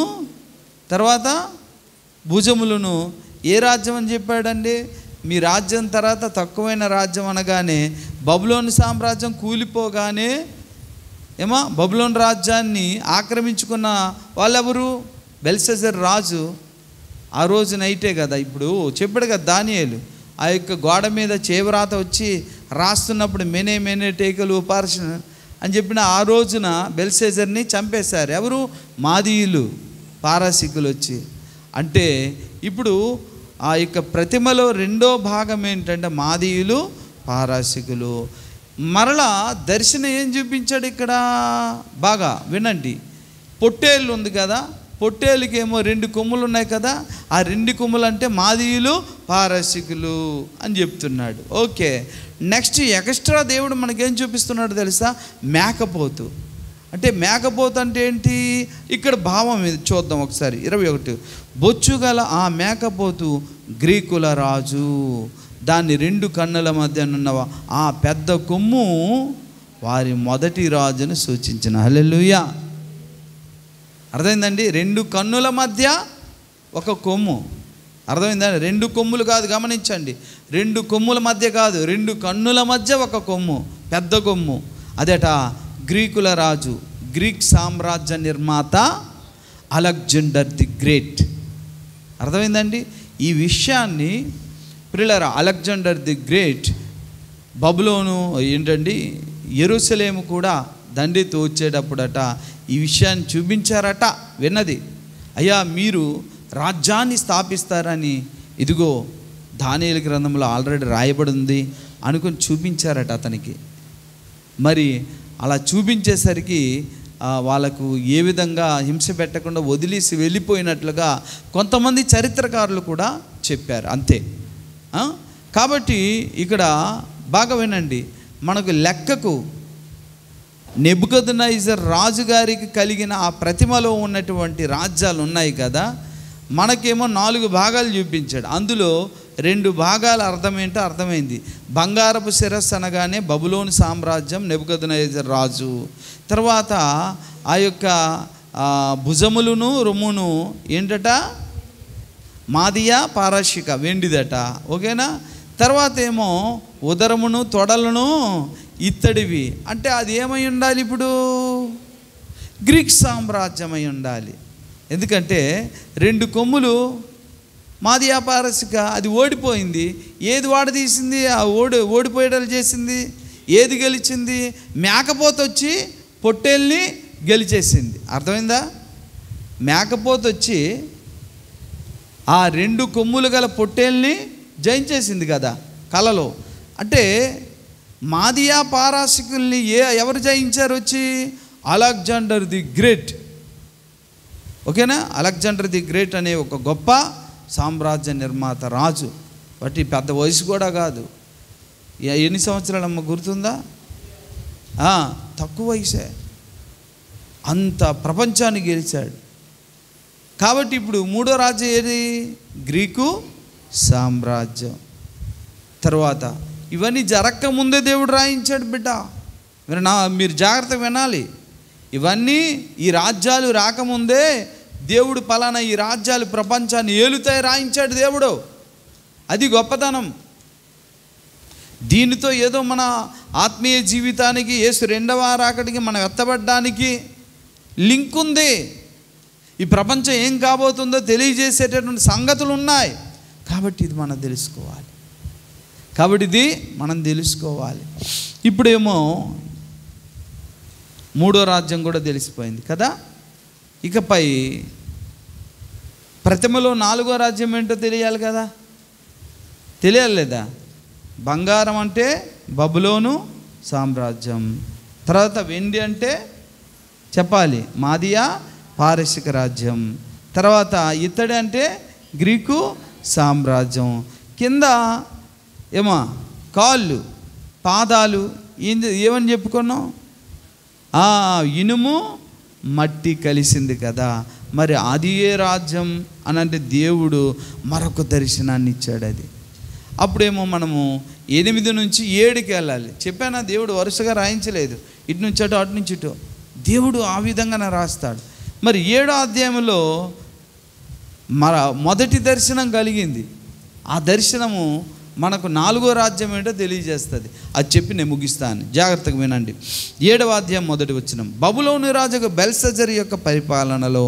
తర్వాత భుజములను ఏ రాజ్యం అని చెప్పాడండి? మీ రాజ్యం తర్వాత తక్కువైన రాజ్యం అనగానే బబులోను సామ్రాజ్యం కూలిపోగానే బబులోను రాజ్యాన్ని ఆక్రమించుకున్న వాళ్ళెవరు? బెల్షస్సర్ రాజు. ఆ రోజు నైటే కదా, ఇప్పుడు చెప్పాడు కదా దానియేలు, ఆ యొక్క గోడ మీద చేవరాత వచ్చి రాస్తున్నప్పుడు మెనే టేకలు ఉపార్షణ అని చెప్పిన ఆ రోజున బెల్షస్సర్ని చంపేశారు. ఎవరు? మాదీయులు, పారాసికులు వచ్చి. అంటే ఇప్పుడు ఆ యొక్క ప్రతిమలో 2వ భాగం ఏంటంటే మాదీయులు, పారాసికులు. మరలా దర్శనం ఏం చూపించాడు ఇక్కడ? బాగా వినండి. పొట్టేళ్ళు ఉంది కదా, పొట్టేలుకేమో 2 కొమ్ములు ఉన్నాయి కదా. ఆ 2 కొమ్ములు అంటే మాదీయులు, పారాసికులు అని చెప్తున్నాడు. ఓకే, నెక్స్ట్ ఎక్స్ట్రా దేవుడు మనకేం చూపిస్తున్నాడు తెలుసా? మేకపోతు. అంటే మేకపోతు అంటే ఏంటి? ఇక్కడ భావం చూద్దాం ఒకసారి. 21, బొచ్చుగల ఆ మేకపోతు గ్రీకుల రాజు, దాన్ని 2 కన్నుల మధ్యనున్న ఆ పెద్ద కొమ్ము వారి మొదటి రాజును సూచించిన. హల్లెలూయా. అర్థమైందండి? 2 కన్నుల మధ్య ఒక కొమ్ము. అర్థమైందండి? 2 కొమ్ములు కాదు, గమనించండి. 2 కొమ్ముల మధ్య కాదు, 2 కన్నుల మధ్య ఒక కొమ్ము, పెద్ద కొమ్ము. అదేట గ్రీకుల రాజు, గ్రీక్ సామ్రాజ్య నిర్మాత అలెగ్జాండర్ ది గ్రేట్. అర్థమైందండి? ఈ విషయాన్ని ప్రియులారా, అలెగ్జాండర్ ది గ్రేట్ బబులోను ఏంటండి యెరూషలేము కూడా దండితో వచ్చేటప్పుడట ఈ విషయాన్ని చూపించారట. విన్నది అయ్యా మీరు రాజ్యాన్ని స్థాపిస్తారని ఇదిగో దానియేలు గ్రంథంలో ఆల్రెడీ రాయబడి ఉంది అనుకుని చూపించారట అతనికి. మరి అలా చూపించేసరికి వాళ్ళకు ఏ విధంగా హింస పెట్టకుండా వదిలేసి వెళ్ళిపోయినట్లుగా కొంతమంది చరిత్రకారులు కూడా చెప్పారు. అంతే. కాబట్టి ఇక్కడ బాగా వినండి, మనకు లెక్కకు నెబుకద్నెజర్ రాజుగారికి కలిగిన ఆ ప్రతిమలో ఉన్నటువంటి రాజ్యాలు ఉన్నాయి కదా, మనకేమో 4 భాగాలు చూపించాడు. అందులో 2 భాగాల అర్థమేంటో అర్థమైంది. బంగారపు శిరస్సు అనగానే బబులోను సామ్రాజ్యం, నెబుకద్నెజర్ రాజు. తర్వాత ఆ యొక్క భుజములను రొమ్మును ఏంటట, మాదియా పారశిక వెండిదట. ఓకేనా. తర్వాత ఏమో ఉదరమును తొడలను ఇత్తడివి. అంటే అది ఏమై ఉండాలి, ఇప్పుడు గ్రీక్ సామ్రాజ్యం అయి ఉండాలి. ఎందుకంటే 2 కొమ్ములు మాదియా పారశిక, అది ఓడిపోయింది. ఏది వాడదీసింది? ఆ ఓడిపోయేటట్లు చేసింది. ఏది గెలిచింది? మేకపోతు వచ్చి పొట్టేల్ని గెలిచేసింది. అర్థమైందా? మేకపోతు వచ్చి ఆ 2 కొమ్ములు గల పొట్టేల్ని జయించేసింది కదా కలలో. అంటే మాదియా పారశికుల్ని ఎవరు జయించారు? వచ్చి అలెగ్జాండర్ ది గ్రేట్. ఓకేనా. అలెగ్జాండర్ ది గ్రేట్ అనే ఒక గొప్ప సామ్రాజ్య నిర్మాత రాజు. బట్టి పెద్ద వయసు కూడా కాదు. ఎన్ని సంవత్సరాలమ్మ గుర్తుందా? తక్కువ వయసే. అంత ప్రపంచాన్ని గెలిచాడు. కాబట్టి ఇప్పుడు 3వ రాజ్యం ఏది? గ్రీకు సామ్రాజ్యం. తర్వాత ఇవన్నీ జరగక ముందే దేవుడు రాయించాడు. బిడ్డ మీరు జాగ్రత్తగా వినాలి. ఇవన్నీ ఈ రాజ్యాలు రాకముందే దేవుడు పలానా ఈ రాజ్యాలు ప్రపంచాన్ని ఏలుతాయి రాయించాడు దేవుడు. అది గొప్పతనం. దీనితో ఏదో మన ఆత్మీయ జీవితానికి, యేసు 2వ రాకడికి మనం ఎత్తబడ్డానికి లింక్ ఉంది. ఈ ప్రపంచం ఏం కాబోతుందో తెలియజేసేటటువంటి సంగతులు ఉన్నాయి. కాబట్టి ఇది మనం తెలుసుకోవాలి. ఇప్పుడేమో 3వ రాజ్యం కూడా తెలిసిపోయింది కదా. ఇకపై ప్రతిమలో 4వ రాజ్యం ఏంటో తెలియాలి కదా. తెలియాలి లేదా? బంగారం అంటే బబులోను సామ్రాజ్యం. తర్వాత వెండి అంటే చెప్పాలి మాదియా పారశిక రాజ్యం. తర్వాత ఇత్తడి అంటే గ్రీకు సామ్రాజ్యం. కింద ఏమో కాళ్ళు పాదాలు ఏమని చెప్పుకున్నాం? ఇనుము మట్టి కలిసింది కదా. మరి అది ఏ రాజ్యం అని అంటే దేవుడు మరొక దర్శనాన్ని ఇచ్చాడు. అది అప్పుడేమో మనము 8 నుంచి 7కి వెళ్ళాలి. చెప్పానా? దేవుడు వరుసగా రాయించలేదు, ఇటు నుంచి అటు అటు నుంచి ఇటు. దేవుడు ఆ విధంగానే రాస్తాడు. మరి 7వ అధ్యాయంలో మొదటి దర్శనం కలిగింది. ఆ దర్శనము మనకు 4వ రాజ్యం ఏంటో తెలియజేస్తుంది. అది చెప్పి నేను ముగిస్తాను, జాగ్రత్తగా వినండి. 7వ అధ్యాయం 1వ వచనం. బబులోను రాజు బెల్షస్సరు యొక్క పరిపాలనలో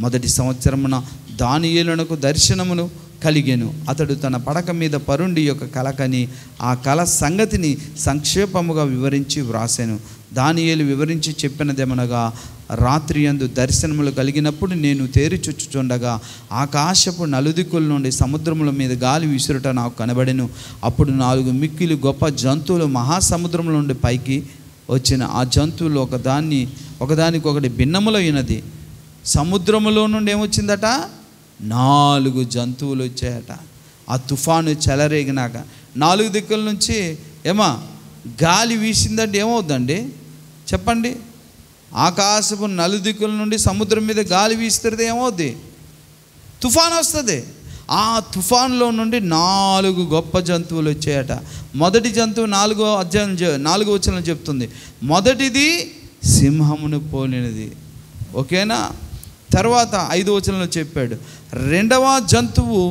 1వ సంవత్సరమున దానియేలునకు దర్శనమును కలిగెను. అతడు తన పడక మీద పరుండి యొక్క కలకని ఆ కల సంగతిని సంక్షేపముగా వివరించి వ్రాసెను. దానియేలు వివరించి చెప్పినదేమనగా, రాత్రి యందు దర్శనములు కలిగినప్పుడు నేను తేరిచుచ్చుచుండగా ఆకాశపు నలుదిక్కుల నుండి సముద్రముల మీద గాలి విసురుట నాకు కనబడెను. అప్పుడు 4 మిక్కిలి గొప్ప జంతువులు మహాసముద్రముల నుండి పైకి వచ్చిన. ఆ జంతువులు ఒకదానికొకటి భిన్నములైనది. సముద్రములో నుండి ఏమొచ్చిందట? 4 జంతువులు వచ్చాయట. ఆ తుఫాను చెలరేగినాక 4 దిక్కుల నుంచి గాలి వీసిందంటే ఏమవుద్దండి చెప్పండి? ఆకాశపు నలుదిక్కుల నుండి సముద్రం మీద గాలి వీస్తే ఏమవుద్ది? తుఫాను వస్తుంది. ఆ తుఫాన్లో నుండి 4 గొప్ప జంతువులు వచ్చాయట. మొదటి జంతువు 4వ అధ్యాయం 4వ వచనం చెప్తుంది, మొదటిది సింహమును పోలినది. ఓకేనా. తర్వాత 5వ వచనంలో చెప్పాడు, 2వ జంతువు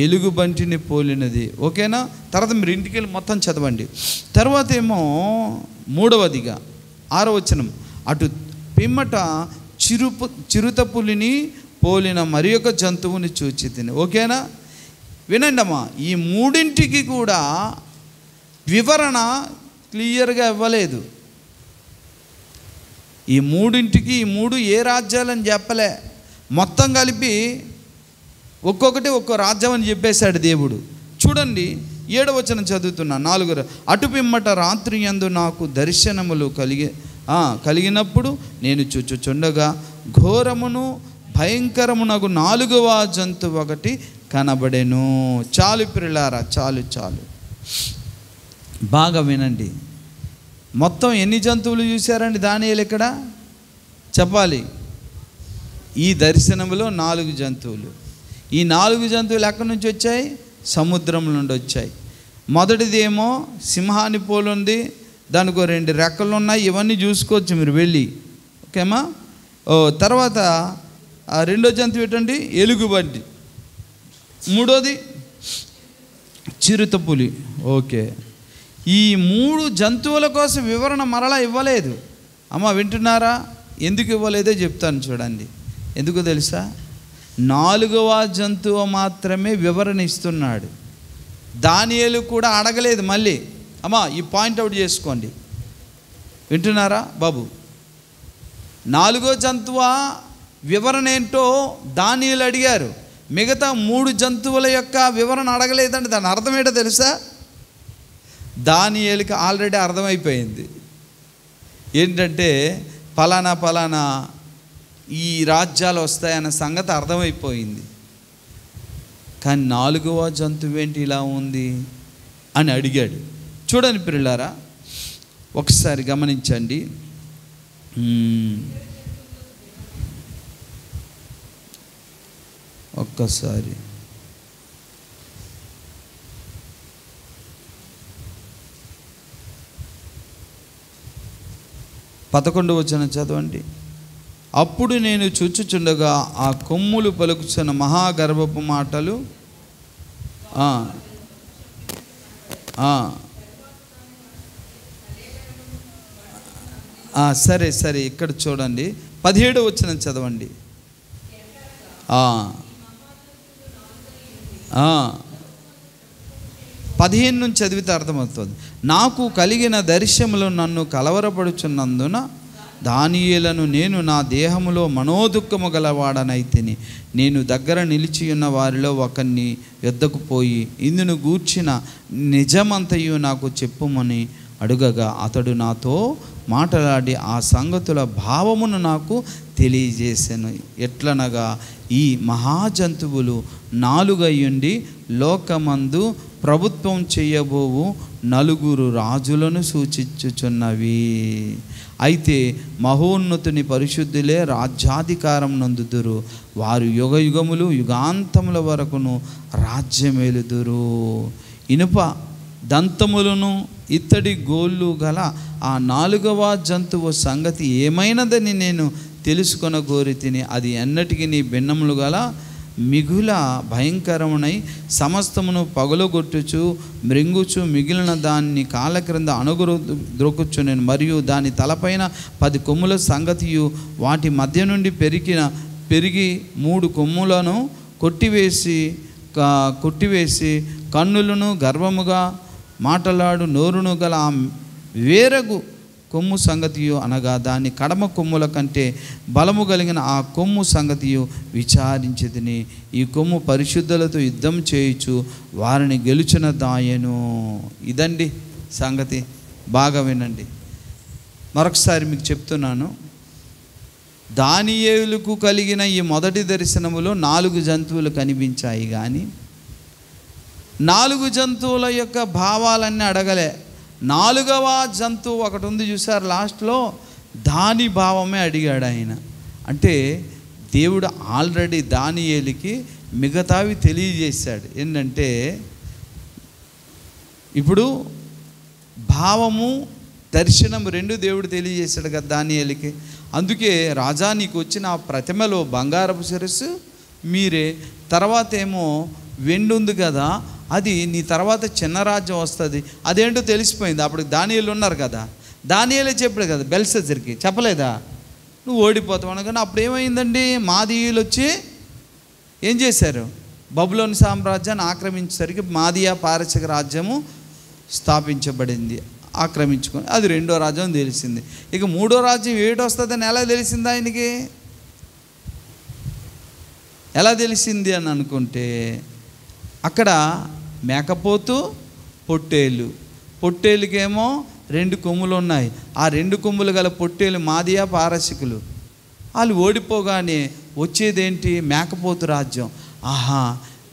ఎలుగుబంటిని పోలినది. ఓకేనా. తర్వాత మీరు ఇంటికి వెళ్ళి మొత్తం చదవండి. తర్వాత ఏమో 3వదిగా 6వ వచనం, అటు పిమ్మట చిరుతపులిని పోలిన మరి ఒక జంతువుని చూచి తిని. ఓకేనా. వినండి అమ్మా, ఈ 3ంటికి కూడా వివరణ క్లియర్గా ఇవ్వలేదు. ఈ 3ంటికి ఈ 3 ఏ రాజ్యాలని చెప్పలే. మొత్తం కలిపి ఒక్కొక్కటి ఒక్కో రాజ్యం అని చెప్పేశాడు దేవుడు. చూడండి 7వ వచనం చదువుతున్నా. 4 అటు పిమ్మట రాత్రి యందు నాకు దర్శనములు కలిగినప్పుడు నేను చూచుచుండగా ఘోరమును భయంకరమునగు 4వ జంతువు ఒకటి కనబడెను. చాలు ప్రియులారా, చాలు చాలు, బాగా వినండి. మొత్తం ఎన్ని జంతువులు చూశారండి దానియేలు ఇక్కడ చెప్పాలి? ఈ దర్శనములో 4 జంతువులు. ఈ 4 జంతువులు ఎక్కడి నుంచి వచ్చాయి? సముద్రం నుండి వచ్చాయి. మొదటిదేమో సింహాన్ని పోలుంది, దానికి 2 రెక్కలు ఉన్నాయి. ఇవన్నీ చూసుకోవచ్చు మీరు వెళ్ళి, ఓకేమా? తర్వాత రెండో జంతువు ఏంటండి? ఎలుగుబంటి. మూడోది చిరుతపులి. ఓకే, ఈ 3 జంతువుల కోసం వివరణ మరలా ఇవ్వలేదు. అమ్మ వింటున్నారా? ఎందుకు ఇవ్వలేదో చెప్తాను చూడండి. ఎందుకు తెలుసా? 4వ జంతువు మాత్రమే వివరణ ఇస్తున్నాడు. దానియేలు కూడా అడగలేదు మళ్ళీ. అమ్మ ఈ పాయింట్అవుట్ చేసుకోండి, వింటున్నారా బాబు? 4వ జంతువు వివరణ ఏంటో దానియేలు అడిగారు. మిగతా 3 జంతువుల యొక్క వివరణ అడగలేదండి. దాని అర్థం ఏంటో తెలుసా? దానియేలుకి ఆల్రెడీ అర్థమైపోయింది. ఏంటంటే పలానా పలానా ఈ రాజ్యాలు వస్తాయన్న సంగతి అర్థమైపోయింది. కానీ 4వ జంతువు ఏంటి ఇలా ఉంది అని అడిగాడు. చూడండి ప్రియులారా, ఒకసారి గమనించండి. ఒక్కసారి 11వ వచనం చదవండి. అప్పుడు నేను చూచుచుండగా ఆ కొమ్ములు పలుకుచున్న మహాగర్భపు మాటలు సరే సరే, ఇక్కడ చూడండి 17వ వచనం చదవండి. 15 నుంచి చదివితే అర్థమవుతుంది. నాకు కలిగిన దర్శనములు నన్ను కలవరపడుచున్నందున దానియేలను నేను నా దేహములో మనోదుఃఖము గలవాడనైతిని. నేను దగ్గర నిలిచి ఉన్న వారిలో ఒకరిని యొద్దకు పోయి ఇందును గూర్చిన నిజమంతయు నాకు చెప్పుమని అడుగగా అతడు నాతో మాట్లాడి ఆ సంగతుల భావమును నాకు తెలియజేశాను. ఎట్లనగా ఈ మహాజంతువులు 4 అయ్యుండి లోకమందు ప్రభుత్వం చేయబోవు 4 రాజులను సూచించుచున్నవి. అయితే మహోన్నతుని పరిశుద్ధులే రాజ్యాధికారం నందుదురు. వారు యుగయుగములు యుగాంతముల వరకును రాజ్యమేలుదురు. ఇనుప దంతములను ఇత్తడి గోళ్ళు గల ఆ 4వ జంతువు సంగతి ఏమైనదని నేను తెలుసుకొనగోరితిని. అది ఎన్నటికి నీ భిన్నములు గల మిగుల భయంకరమునై సమస్తమును పగులగొట్టుచు మృంగుచు మిగిలిన దాన్ని కాళ్ళ క్రింద అణుగురు ద్రోకుచు నేను. మరియు దాని తలపైన 10 కొమ్ముల సంగతియు వాటి మధ్య నుండి పెరిగి 3 కొమ్ములను కొట్టివేసి కన్నులను గర్వముగా మాటలాడు నోరును గల వేరగు కొమ్ము సంగతియు అనగా దాని కడమ కొమ్ముల కంటే బలము కలిగిన ఆ కొమ్ము సంగతియు విచారించితిని. ఈ కొమ్ము పరిశుద్ధులతో యుద్ధం చేయుచు వారిని గెలుచిన దాయను. ఇదండి సంగతి, బాగా వినండి. మరొకసారి మీకు చెప్తున్నాను. దానియేలుకు కలిగిన ఈ మొదటి దర్శనములో 4 జంతువులు కనిపించాయి, కానీ 4 జంతువుల యొక్క భావాలన్నీ అడగలే. 4వ జంతువు ఒకటి ఉంది చూసారు లాస్ట్లో, దాని భావమే అడిగాడు ఆయన. అంటే దేవుడు ఆల్రెడీ దానియేలుకి మిగతావి తెలియజేశాడు. ఏంటంటే ఇప్పుడు భావము దర్శనం 2 దేవుడు తెలియజేశాడు కదా దానియేలుకి. అందుకే రాజా నీకు వచ్చిన ఆ ప్రతిమలో బంగారపు శిరస్సు మీరే, తర్వాత ఏమో వెండి ఉంది కదా, అది నీ తర్వాత చిన్న రాజ్యం వస్తుంది, అదేంటో తెలిసిపోయింది. అప్పుడు దానియేలు ఉన్నారు కదా, దానియేలే చెప్పాడు కదా బెల్షస్సర్కి, చెప్పలేదా నువ్వు ఓడిపోతావు అనగానే. అప్పుడు ఏమైందండి, మాదీయులు వచ్చి ఏం చేశారు, బబులోని సామ్రాజ్యాన్ని ఆక్రమించేసరికి మాదియా పారసిక రాజ్యము స్థాపించబడింది, ఆక్రమించుకొని. అది 2వ రాజ్యం తెలిసింది. ఇక 3వ రాజ్యం ఏటి వస్తుందని ఎలా తెలిసింది ఆయనకి? ఎలా తెలిసింది అని అనుకుంటే, అక్కడ మేకపోతు, పొట్టేలు. పొట్టేలుకేమో 2 కొమ్ములు ఉన్నాయి. ఆ 2 కొమ్ములు గల పొట్టేలు మాదియా పారసికులు. వాళ్ళు ఓడిపోగానే వచ్చేదేంటి? మేకపోతు రాజ్యం. ఆహా,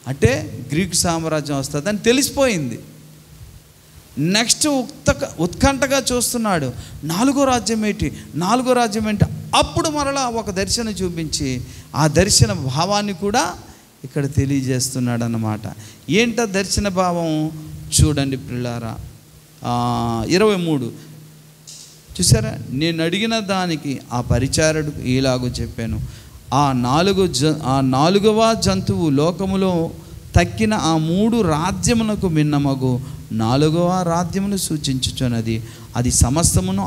అంటే గ్రీకు సామ్రాజ్యం వస్తుందని తెలిసిపోయింది. నెక్స్ట్ ఉత్కంఠగా చూస్తున్నాడు, 4వ రాజ్యం ఏంటి. అప్పుడు మరలా ఒక దర్శనం చూపించి ఆ దర్శన భావాన్ని కూడా ఇక్కడ తెలియజేస్తున్నాడు అన్నమాట. ఏంట దర్శన భావం చూడండి ప్రియులారా. 23 చూసారా? నేను అడిగిన దానికి ఆ పరిచారకుడు ఇలాగూ చెప్పాను, ఆ 4వ జంతువు లోకములో తక్కిన ఆ 3 రాజ్యమునకు భిన్నమగు 4వ రాజ్యమును సూచించుచున్నది. అది సమస్తమును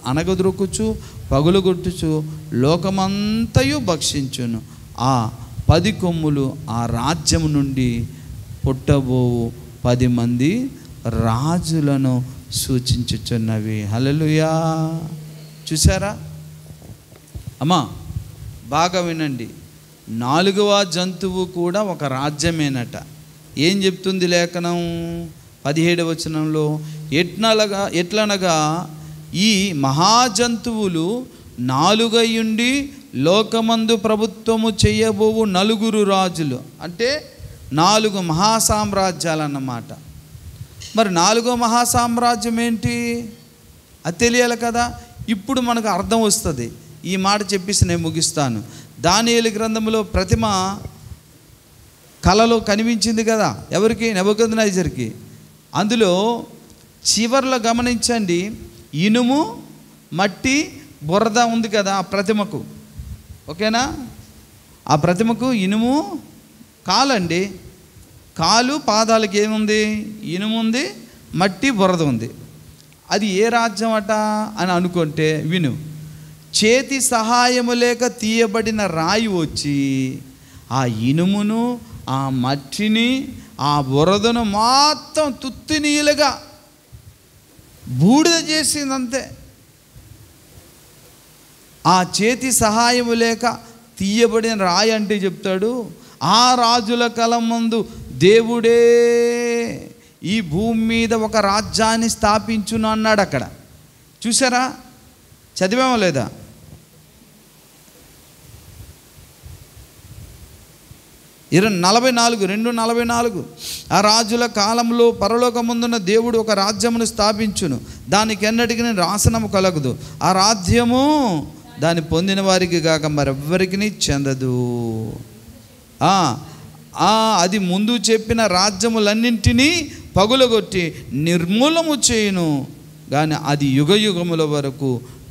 అనగదొరుకుచు పగులుగొట్టుచు లోకమంతయు భక్షించును. ఆ 10 కొమ్ములు ఆ రాజ్యము నుండి పుట్టబోవు 10 మంది రాజులను సూచించుచున్నవి. హల్లెలూయా. చూసారా అమ్మా? బాగా వినండి. 4వ జంతువు కూడా ఒక రాజ్యమేనట. ఏం చెప్తుంది లేఖనం? 17వ వచనంలో, ఎట్లనగా ఈ మహాజంతువులు 4 అయ్యుండి లోకమందు ప్రభుత్వము చేయబోవు 4 రాజులు. అంటే 4 మహాసామ్రాజ్యాలు అన్నమాట. మరి 4వ మహాసామ్రాజ్యం ఏంటి? అది తెలియాలి కదా. ఇప్పుడు మనకు అర్థం వస్తుంది. ఈ మాట చెప్పేసి నేను ముగిస్తాను. దానియేలు గ్రంథంలో ప్రతిమ కలలో కనిపించింది కదా, ఎవరికి? నెబుకద్నెజరుకి. అందులో చివర్లో గమనించండి, ఇనుము, మట్టి, బురద ఉంది కదా ఆ ప్రతిమకు. ఓకేనా? ఆ ప్రతిమకు ఇనుము కాలండి, కాలు పాదాలకి ఏముంది? ఇనుము ఉంది, మట్టి, బురద ఉంది. అది ఏ రాజ్యం అట అని అనుకుంటే విను. చేతి సహాయము లేక తీయబడిన రాయి వచ్చి ఆ ఇనుమును, ఆ మట్టిని, ఆ బురదను మొత్తం తుత్తినీలుగా బూడిద చేసిందంతే. ఆ చేతి సహాయము లేక తీయబడిన రాయి అంటే చెప్తాడు, ఆ రాజుల కాలం ముందు దేవుడే ఈ భూమి మీద ఒక రాజ్యాన్ని స్థాపించును అన్నాడు అక్కడ. చూసారా? చదివామో లేదా? ఇరవై 2:44 ఆ రాజుల కాలంలో పరలోకమందున్న దేవుడు ఒక రాజ్యమును స్థాపించును, దానికి ఎన్నటికి నాశనము కలగదు. ఆ రాజ్యము దాన్ని పొందిన వారికి కాక మరెవ్వరికి చెందదు. అది ముందు చెప్పిన రాజ్యములన్నింటినీ పగులగొట్టి నిర్మూలము చేయును, కానీ అది యుగయుగముల వరకు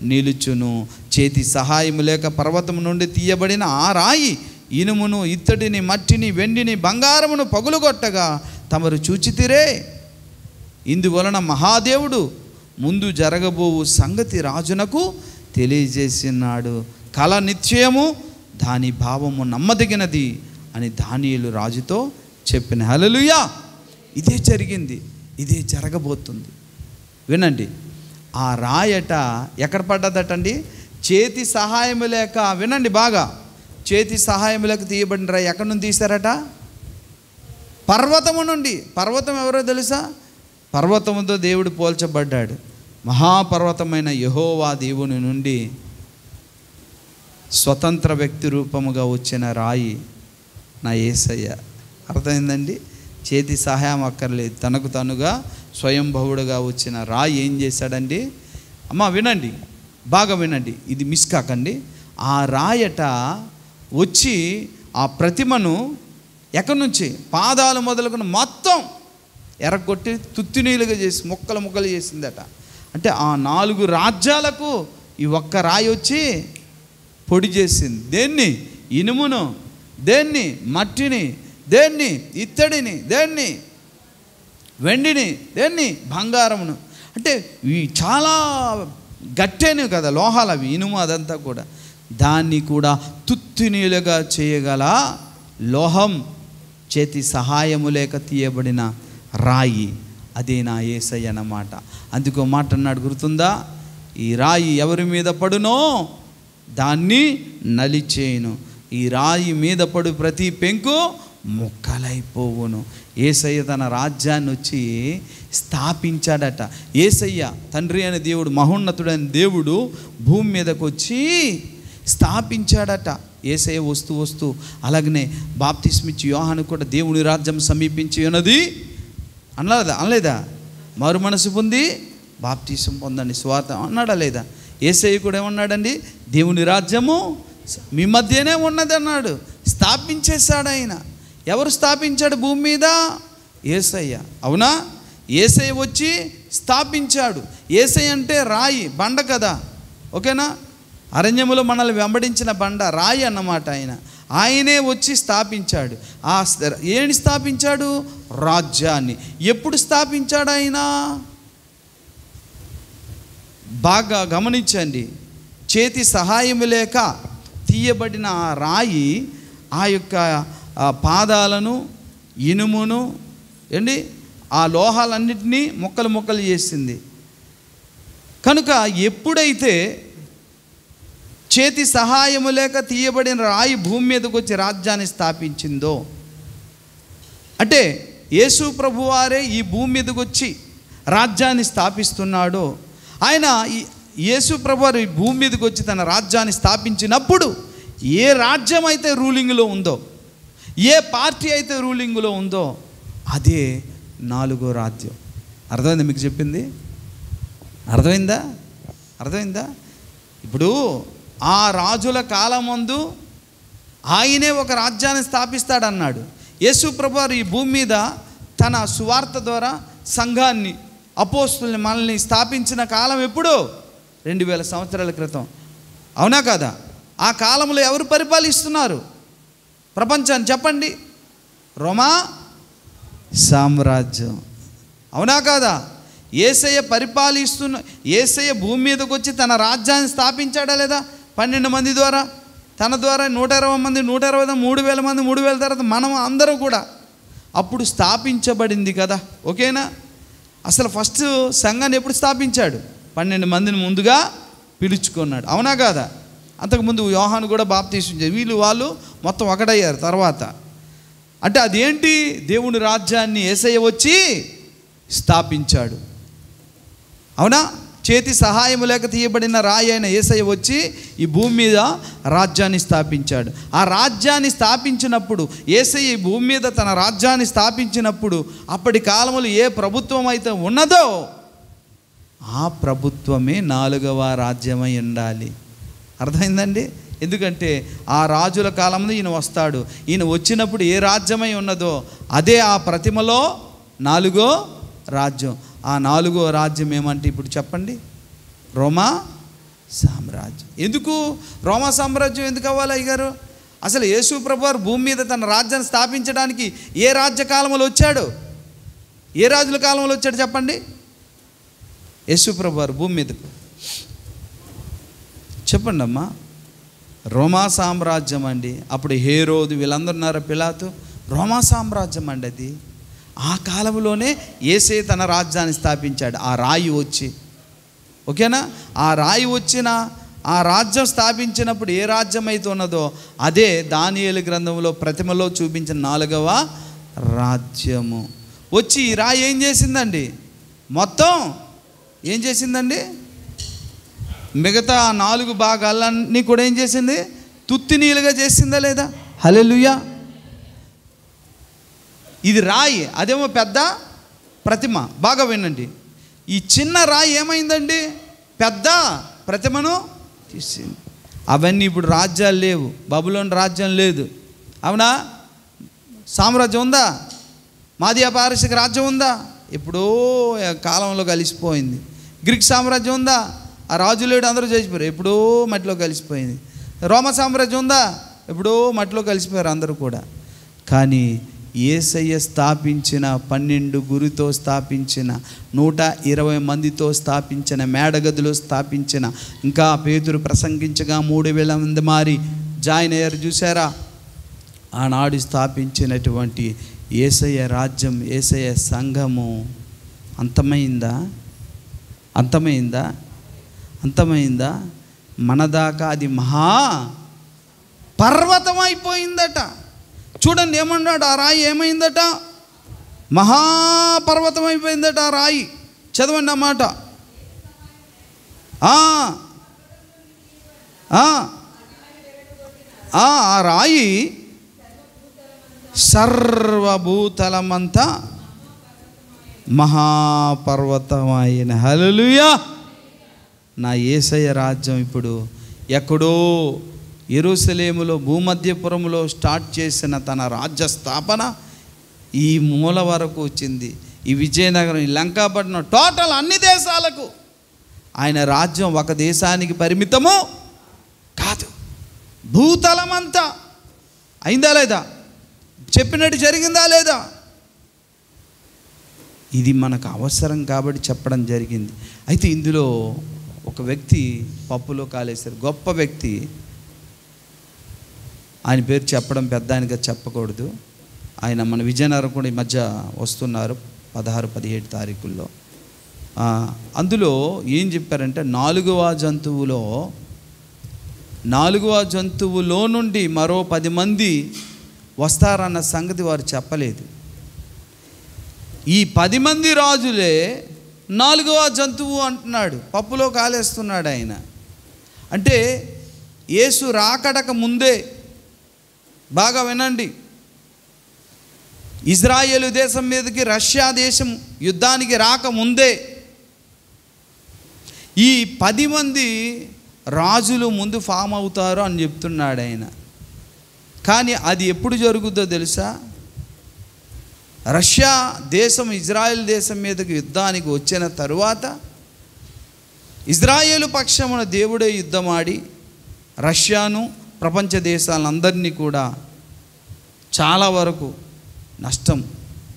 నిలుచును. చేతి సహాయము లేక పర్వతము నుండి తీయబడిన ఆ రాయి ఇనుమును, ఇత్తడిని, మట్టిని, వెండిని, బంగారమును పగులుగొట్టగా తమరు చూచితిరే. ఇందువలన మహాదేవుడు ముందు జరగబోవు సంగతి రాజునకు తెలియజేసినాడు. కళ నిశ్చయము, దాని భావము నమ్మదగినది అని దానియేలు రాజుతో చెప్పిన. హల్లెలూయా. ఇదే జరిగింది, ఇదే జరగబోతుంది. వినండి, ఆ రాయట ఎక్కడ పడ్డదటండి? చేతి సహాయము లేక. వినండి బాగా, చేతి సహాయము లేక తీయబడిన రాయి ఎక్కడి నుండి తీశారట? పర్వతము నుండి. పర్వతం ఎవరో తెలుసా? పర్వతముతో దేవుడు పోల్చబడ్డాడు. మహాపర్వతమైన యెహోవా దేవుని నుండి స్వతంత్ర వ్యక్తి రూపముగా వచ్చిన రాయి నా యేసయ్య. అర్థమైందండి? చేతి సహాయం అక్కర్లేదు, తనకు తనుగా స్వయంభవుడుగా వచ్చిన రాయి ఏం చేశాడండి? అమ్మ వినండి, బాగా వినండి, ఇది మిస్ కాకండి. ఆ రాయట వచ్చి ఆ ప్రతిమను ఎక్కడి నుంచి పాదాలు మొదలుకొని మొత్తం ఎరగొట్టి తుత్తినీలుగా చేసి ముక్కలు చేసిందట. అంటే ఆ 4 రాజ్యాలకు ఈ ఒక్క రాయి వచ్చి పొడి చేసింది. దేన్ని? ఇనుమును. దేన్ని? మట్టిని. దేన్ని? ఇత్తడిని. దేన్ని? వెండిని. దేన్ని? బంగారమును. అంటే ఇవి చాలా గట్టేనే కదా లోహాలు అవి, ఇనుము అదంతా కూడా. దాన్ని కూడా తుత్తినీలుగా చేయగల లోహం, చేతి సహాయము లేక తీయబడిన రాయి, అదే నా యేసయ్య అన్నమాట. అందుకో మాట అన్నాడు, గుర్తుందా? ఈ రాయి ఎవరి మీద పడునో దాన్ని నలిచేయును, ఈ రాయి మీద పడు ప్రతి పెంకు ముక్కలైపోవును. యేసయ్య తన రాజ్యాన్ని వచ్చి స్థాపించాడట. యేసయ్య తండ్రి అయిన దేవుడు, మహోన్నతుడైన దేవుడు భూమి మీదకు వచ్చి స్థాపించాడట. యేసయ్య వస్తూ అలాగనే బాప్తిస్మిచ్చి యోహాను కూడా దేవుని రాజ్యం సమీపించి ఉన్నది అనలేదా? మారు మనసు పొంది బాప్తిసం పొందండి, స్వార్థ అన్నాడా లేదా? యేసయ్య కూడా ఏమన్నాడండి? దేవుని రాజ్యము మీ మధ్యనే ఉన్నది అన్నాడు. స్థాపించేశాడు ఆయన. ఎవరు స్థాపించాడు భూమి మీద? యేసయ్య. అవునా? యేసయ్య వచ్చి స్థాపించాడు. యేసయ్య అంటే రాయి, బండ కదా, ఓకేనా? అరణ్యములో మనల్ని వెంబడించిన బండ రాయి అన్నమాట. ఆయనే వచ్చి స్థాపించాడు. ఏంటి స్థాపించాడు? రాజ్యాన్ని. ఎప్పుడు స్థాపించాడు ఆయన? బాగా గమనించండి. చేతి సహాయము లేక తీయబడిన ఆ రాయి ఆ యొక్క పాదాలను, ఇనుమును ఆ లోహాలన్నింటినీ ముక్కలు చేసింది. కనుక ఎప్పుడైతే చేతి సహాయము లేక తీయబడిన రాయి భూమి మీదకి వచ్చి రాజ్యాన్ని స్థాపించిందో, అంటే యేసు ప్రభువారే ఈ భూమి మీదకి వచ్చి రాజ్యాన్ని స్థాపిస్తున్నాడో, ఆయన యేసు ప్రభువారు ఈ భూమి మీదకి వచ్చి తన రాజ్యాన్ని స్థాపించినప్పుడు ఏ రాజ్యం అయితే రూలింగ్లో ఉందో, ఏ పార్టీ అయితే రూలింగ్లో ఉందో అదే 4వ రాజ్యం. అర్థమైందా మీకు చెప్పింది? అర్థమైందా? ఇప్పుడు ఆ రాజుల కాలమందు ఆయనే ఒక రాజ్యాన్ని స్థాపిస్తాడన్నాడు. యేసు ప్రభువారు ఈ భూమి మీద తన సువార్త ద్వారా సంఘాన్ని, అపోస్తుల్ని, మనల్ని స్థాపించిన కాలం ఎప్పుడు? 2000 సంవత్సరాల క్రితం. అవునా కాదా? ఆ కాలంలో ఎవరు పరిపాలిస్తున్నారు ప్రపంచాన్ని? చెప్పండి. రోమా సామ్రాజ్యం. అవునా కాదా? యేసయ్య యేసయ్య భూమి మీదకి వచ్చి తన రాజ్యాన్ని స్థాపించాడా లేదా? 12 మంది ద్వారా, తన ద్వారా 120 మంది, 120, 3000 మంది, 3000 తర్వాత మనం అందరూ కూడా అప్పుడు స్థాపించబడింది కదా, ఓకేనా? అసలు ఫస్ట్ సంఘాన్ని ఎప్పుడు స్థాపించాడు? 12 మందిని ముందుగా పిలుచుకున్నాడు. అవునా కాదా? అంతకుముందు యోహాను కూడా బాప్తీసం, వాళ్ళు మొత్తం ఒకటయ్యారు తర్వాత. అంటే అదేంటి? దేవుని రాజ్యాన్ని యేసయ్య వచ్చి స్థాపించాడు. అవునా? చేతి సహాయము లేక తీయబడిన రాయి అయిన యేసయ్య వచ్చి ఈ భూమి మీద రాజ్యాన్ని స్థాపించాడు. ఆ రాజ్యాన్ని స్థాపించినప్పుడు, యేసయ్య ఈ భూమి మీద తన రాజ్యాన్ని స్థాపించినప్పుడు, అప్పటి కాలంలో ఏ ప్రభుత్వం అయితే ఉన్నదో ఆ ప్రభుత్వమే 4వ రాజ్యమై ఉండాలి. అర్థమైందండి? ఎందుకంటే ఆ రాజుల కాలంలో ఈయన వస్తాడు. ఈయన వచ్చినప్పుడు ఏ రాజ్యమై ఉన్నదో అదే ఆ ప్రతిమలో 4వ రాజ్యం. ఆ 4వ రాజ్యం ఏమంటే ఇప్పుడు చెప్పండి? రోమా సామ్రాజ్యం. ఎందుకు రోమా సామ్రాజ్యం ఎందుకు అవ్వాలి అయ్యగారు? అసలు యేసు ప్రభువారు భూమి మీద తన రాజ్యాన్ని స్థాపించడానికి ఏ రాజ్యకాలంలో వచ్చాడు? ఏ రాజుల కాలంలో వచ్చాడు చెప్పండి? యేసు ప్రభువారు భూమి మీదకు చెప్పండి అమ్మా. రోమా సామ్రాజ్యం అండి. అప్పుడు హేరోదు వీళ్ళందరూ ఉన్నారు, పిలాతు. రోమా సామ్రాజ్యం అండి అది. ఆ కాలంలోనే యేసే తన రాజ్యాన్ని స్థాపించాడు. ఆ రాయి వచ్చి, ఓకేనా? ఆ రాయి వచ్చిన ఆ రాజ్యం స్థాపించినప్పుడు ఏ రాజ్యం అయితే ఉన్నదో అదే దానియేలు గ్రంథంలో ప్రతిమలో చూపించిన 4వ రాజ్యము. వచ్చి ఈ రాయి ఏం చేసిందండి? మొత్తం ఏం చేసిందండి? మిగతా 4 భాగాలన్నీ కూడా ఏం చేసింది? తుత్తినీలుగా చేసిందా లేదా? హల్లెలూయా. ఇది రాయి, అదేమో పెద్ద ప్రతిమ. బాగా వినండి. ఈ చిన్న రాయి ఏమైందండి? పెద్ద ప్రతిమను తీసింది. అవన్నీ ఇప్పుడు రాజ్యాలు లేవు. బబులోని రాజ్యం లేదు. అవునా? సామ్రాజ్యం ఉందా? మాదియా పారసిక రాజ్యం ఉందా? ఎప్పుడో కాలంలో కలిసిపోయింది. గ్రీక్ సామ్రాజ్యం ఉందా? ఆ రాజు లేడు, అందరూ చేసిపోయారు, ఎప్పుడో మట్టిలో కలిసిపోయింది. రోమ సామ్రాజ్యం ఉందా? ఎప్పుడో మట్టిలో కలిసిపోయారు అందరూ కూడా. కానీ యేసయ్య స్థాపించిన 12 గురితో స్థాపించిన 120 మందితో స్థాపించిన మేడగదిలో స్థాపించిన, ఇంకా పేతురు ప్రసంగించగా 3000 మంది మారి జాయిన్ అయ్యారు చూసారా? ఆనాడు స్థాపించినటువంటి యేసయ్య రాజ్యం, యేసయ్య సంఘము అంతమైందా? మనదాకా అది పర్వతం అయిపోయిందట. చూడండి ఏమన్నాడు, ఆ రాయి ఏమైందట? మహాపర్వతం అయిపోయిందట ఆ రాయి. చదవండి ఆ మాట. ఆ రాయి సర్వభూతలమంతా మహాపర్వతమైన. హల్లెలూయా. నా యేసయ్య రాజ్యం ఇప్పుడు ఎక్కడో యెరూషలేములో భూమధ్యపురములో స్టార్ట్ చేసిన తన రాజ్య స్థాపన ఈ మూల వరకు వచ్చింది. ఈ విజయనగరం, ఈ లంకాపట్నం, టోటల్ అన్ని దేశాలకు ఆయన రాజ్యం ఒక దేశానికి పరిమితము కాదు. భూతలమంతా అయిందా లేదా? చెప్పినట్టు జరిగిందా లేదా? ఇది మనకు అవసరం కాబట్టి చెప్పడం జరిగింది. అయితే ఇందులో ఒక వ్యక్తి పప్పులో కాలేశారు, గొప్ప వ్యక్తి. ఆయన పేరు చెప్పడం పెద్ద ఆయనగా చెప్పకూడదు. ఆయన మన విజయనగరం కూడా ఈ మధ్య వస్తున్నారు 16-17 తారీఖుల్లో. అందులో ఏం చెప్పారంటే, నాలుగవ జంతువులో నుండి మరో 10 మంది వస్తారన్న సంగతి వారు చెప్పలేదు. ఈ 10 మంది రాజులే 4వ జంతువు అంటున్నాడు, పప్పులో కాలేస్తున్నాడు ఆయన. అంటే యేసు రాకడక ముందే, బాగా వినండి, ఇజ్రాయేలు దేశం మీదకి రష్యా దేశం యుద్ధానికి రాకముందే ఈ 10 మంది రాజులు ముందు ఫామ్ అవుతారు అని చెప్తున్నాడు ఆయన. కానీ అది ఎప్పుడు జరుగుద్దో తెలుసా? రష్యా దేశం ఇజ్రాయెల్ దేశం మీదకి యుద్ధానికి వచ్చిన తరువాత ఇజ్రాయేలు పక్షమున దేవుడే యుద్ధమాడి రష్యాను, ప్రపంచ దేశాలందరినీ కూడా చాలా వరకు నష్టం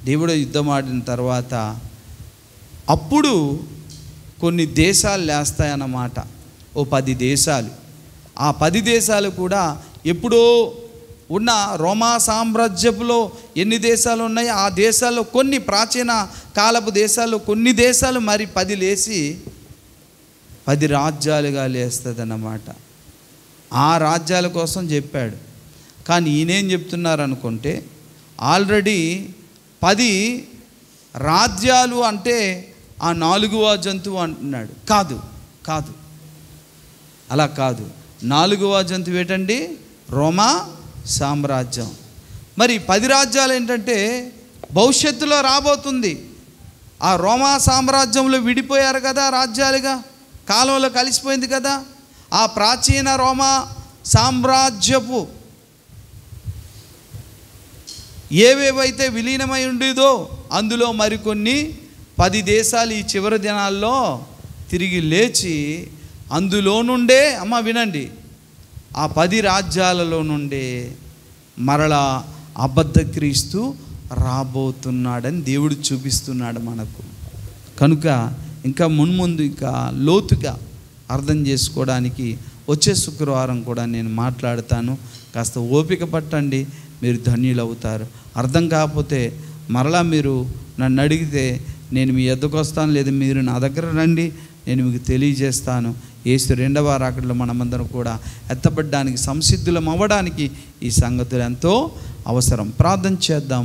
దేవుడే యుద్ధమాడిన తర్వాత అప్పుడు కొన్ని దేశాలు లేస్తాయన్నమాట. ఓ 10 దేశాలు. ఆ 10 దేశాలు కూడా ఎప్పుడో ఉన్న రోమా సామ్రాజ్యపులో ఎన్ని దేశాలు ఉన్నాయో ఆ దేశాల్లో కొన్ని, ప్రాచీన కాలపు దేశాల్లో కొన్ని దేశాలు మరి 10 లేచి 10 రాజ్యాలుగా లేస్తుంది అన్నమాట. ఆ రాజ్యాల కోసం చెప్పాడు. కానీ ఈయనేం చెప్తున్నారు అనుకుంటే, ఆల్రెడీ 10 రాజ్యాలు అంటే ఆ 4వ జంతువు అంటున్నాడు. కాదు, అలా కాదు. 4వ జంతువు ఏంటండి? రోమా సామ్రాజ్యం. మరి 10 రాజ్యాలు ఏంటంటే భవిష్యత్తులో రాబోతుంది. ఆ రోమా సామ్రాజ్యంలో విడిపోయారు కదా రాజ్యాలుగా, కాలంలో కలిసిపోయింది కదా. ఆ ప్రాచీన రోమా సామ్రాజ్యపు ఏవేవైతే విలీనమై ఉండేదో అందులో మరికొన్ని 10 దేశాలు ఈ చివరి దినాల్లో తిరిగి లేచి అందులో నుండే, అమ్మ వినండి, ఆ 10 రాజ్యాలలో నుండే మరలా అబద్ధ క్రీస్తు రాబోతున్నాడని దేవుడు చూపిస్తున్నాడు మనకు. కనుక ఇంకా మున్ముందు ఇంకా లోతుగా అర్థం చేసుకోవడానికి వచ్చే శుక్రవారం కూడా నేను మాట్లాడతాను. కాస్త ఓపిక పట్టండి, మీరు ధన్యులు అవుతారు. అర్థం కాకపోతే మరలా మీరు నన్ను అడిగితే నేను మీ ఎద్దకు వస్తాను, లేదా మీరు నా దగ్గర రండి, నేను మీకు తెలియజేస్తాను. యేసు 2వ రాకడలో మనమందరం కూడా ఎత్తబడడానికి, సంసిద్ధులం అవ్వడానికి ఈ సంగతులు ఎంతో అవసరం. ప్రార్థన చేద్దాం.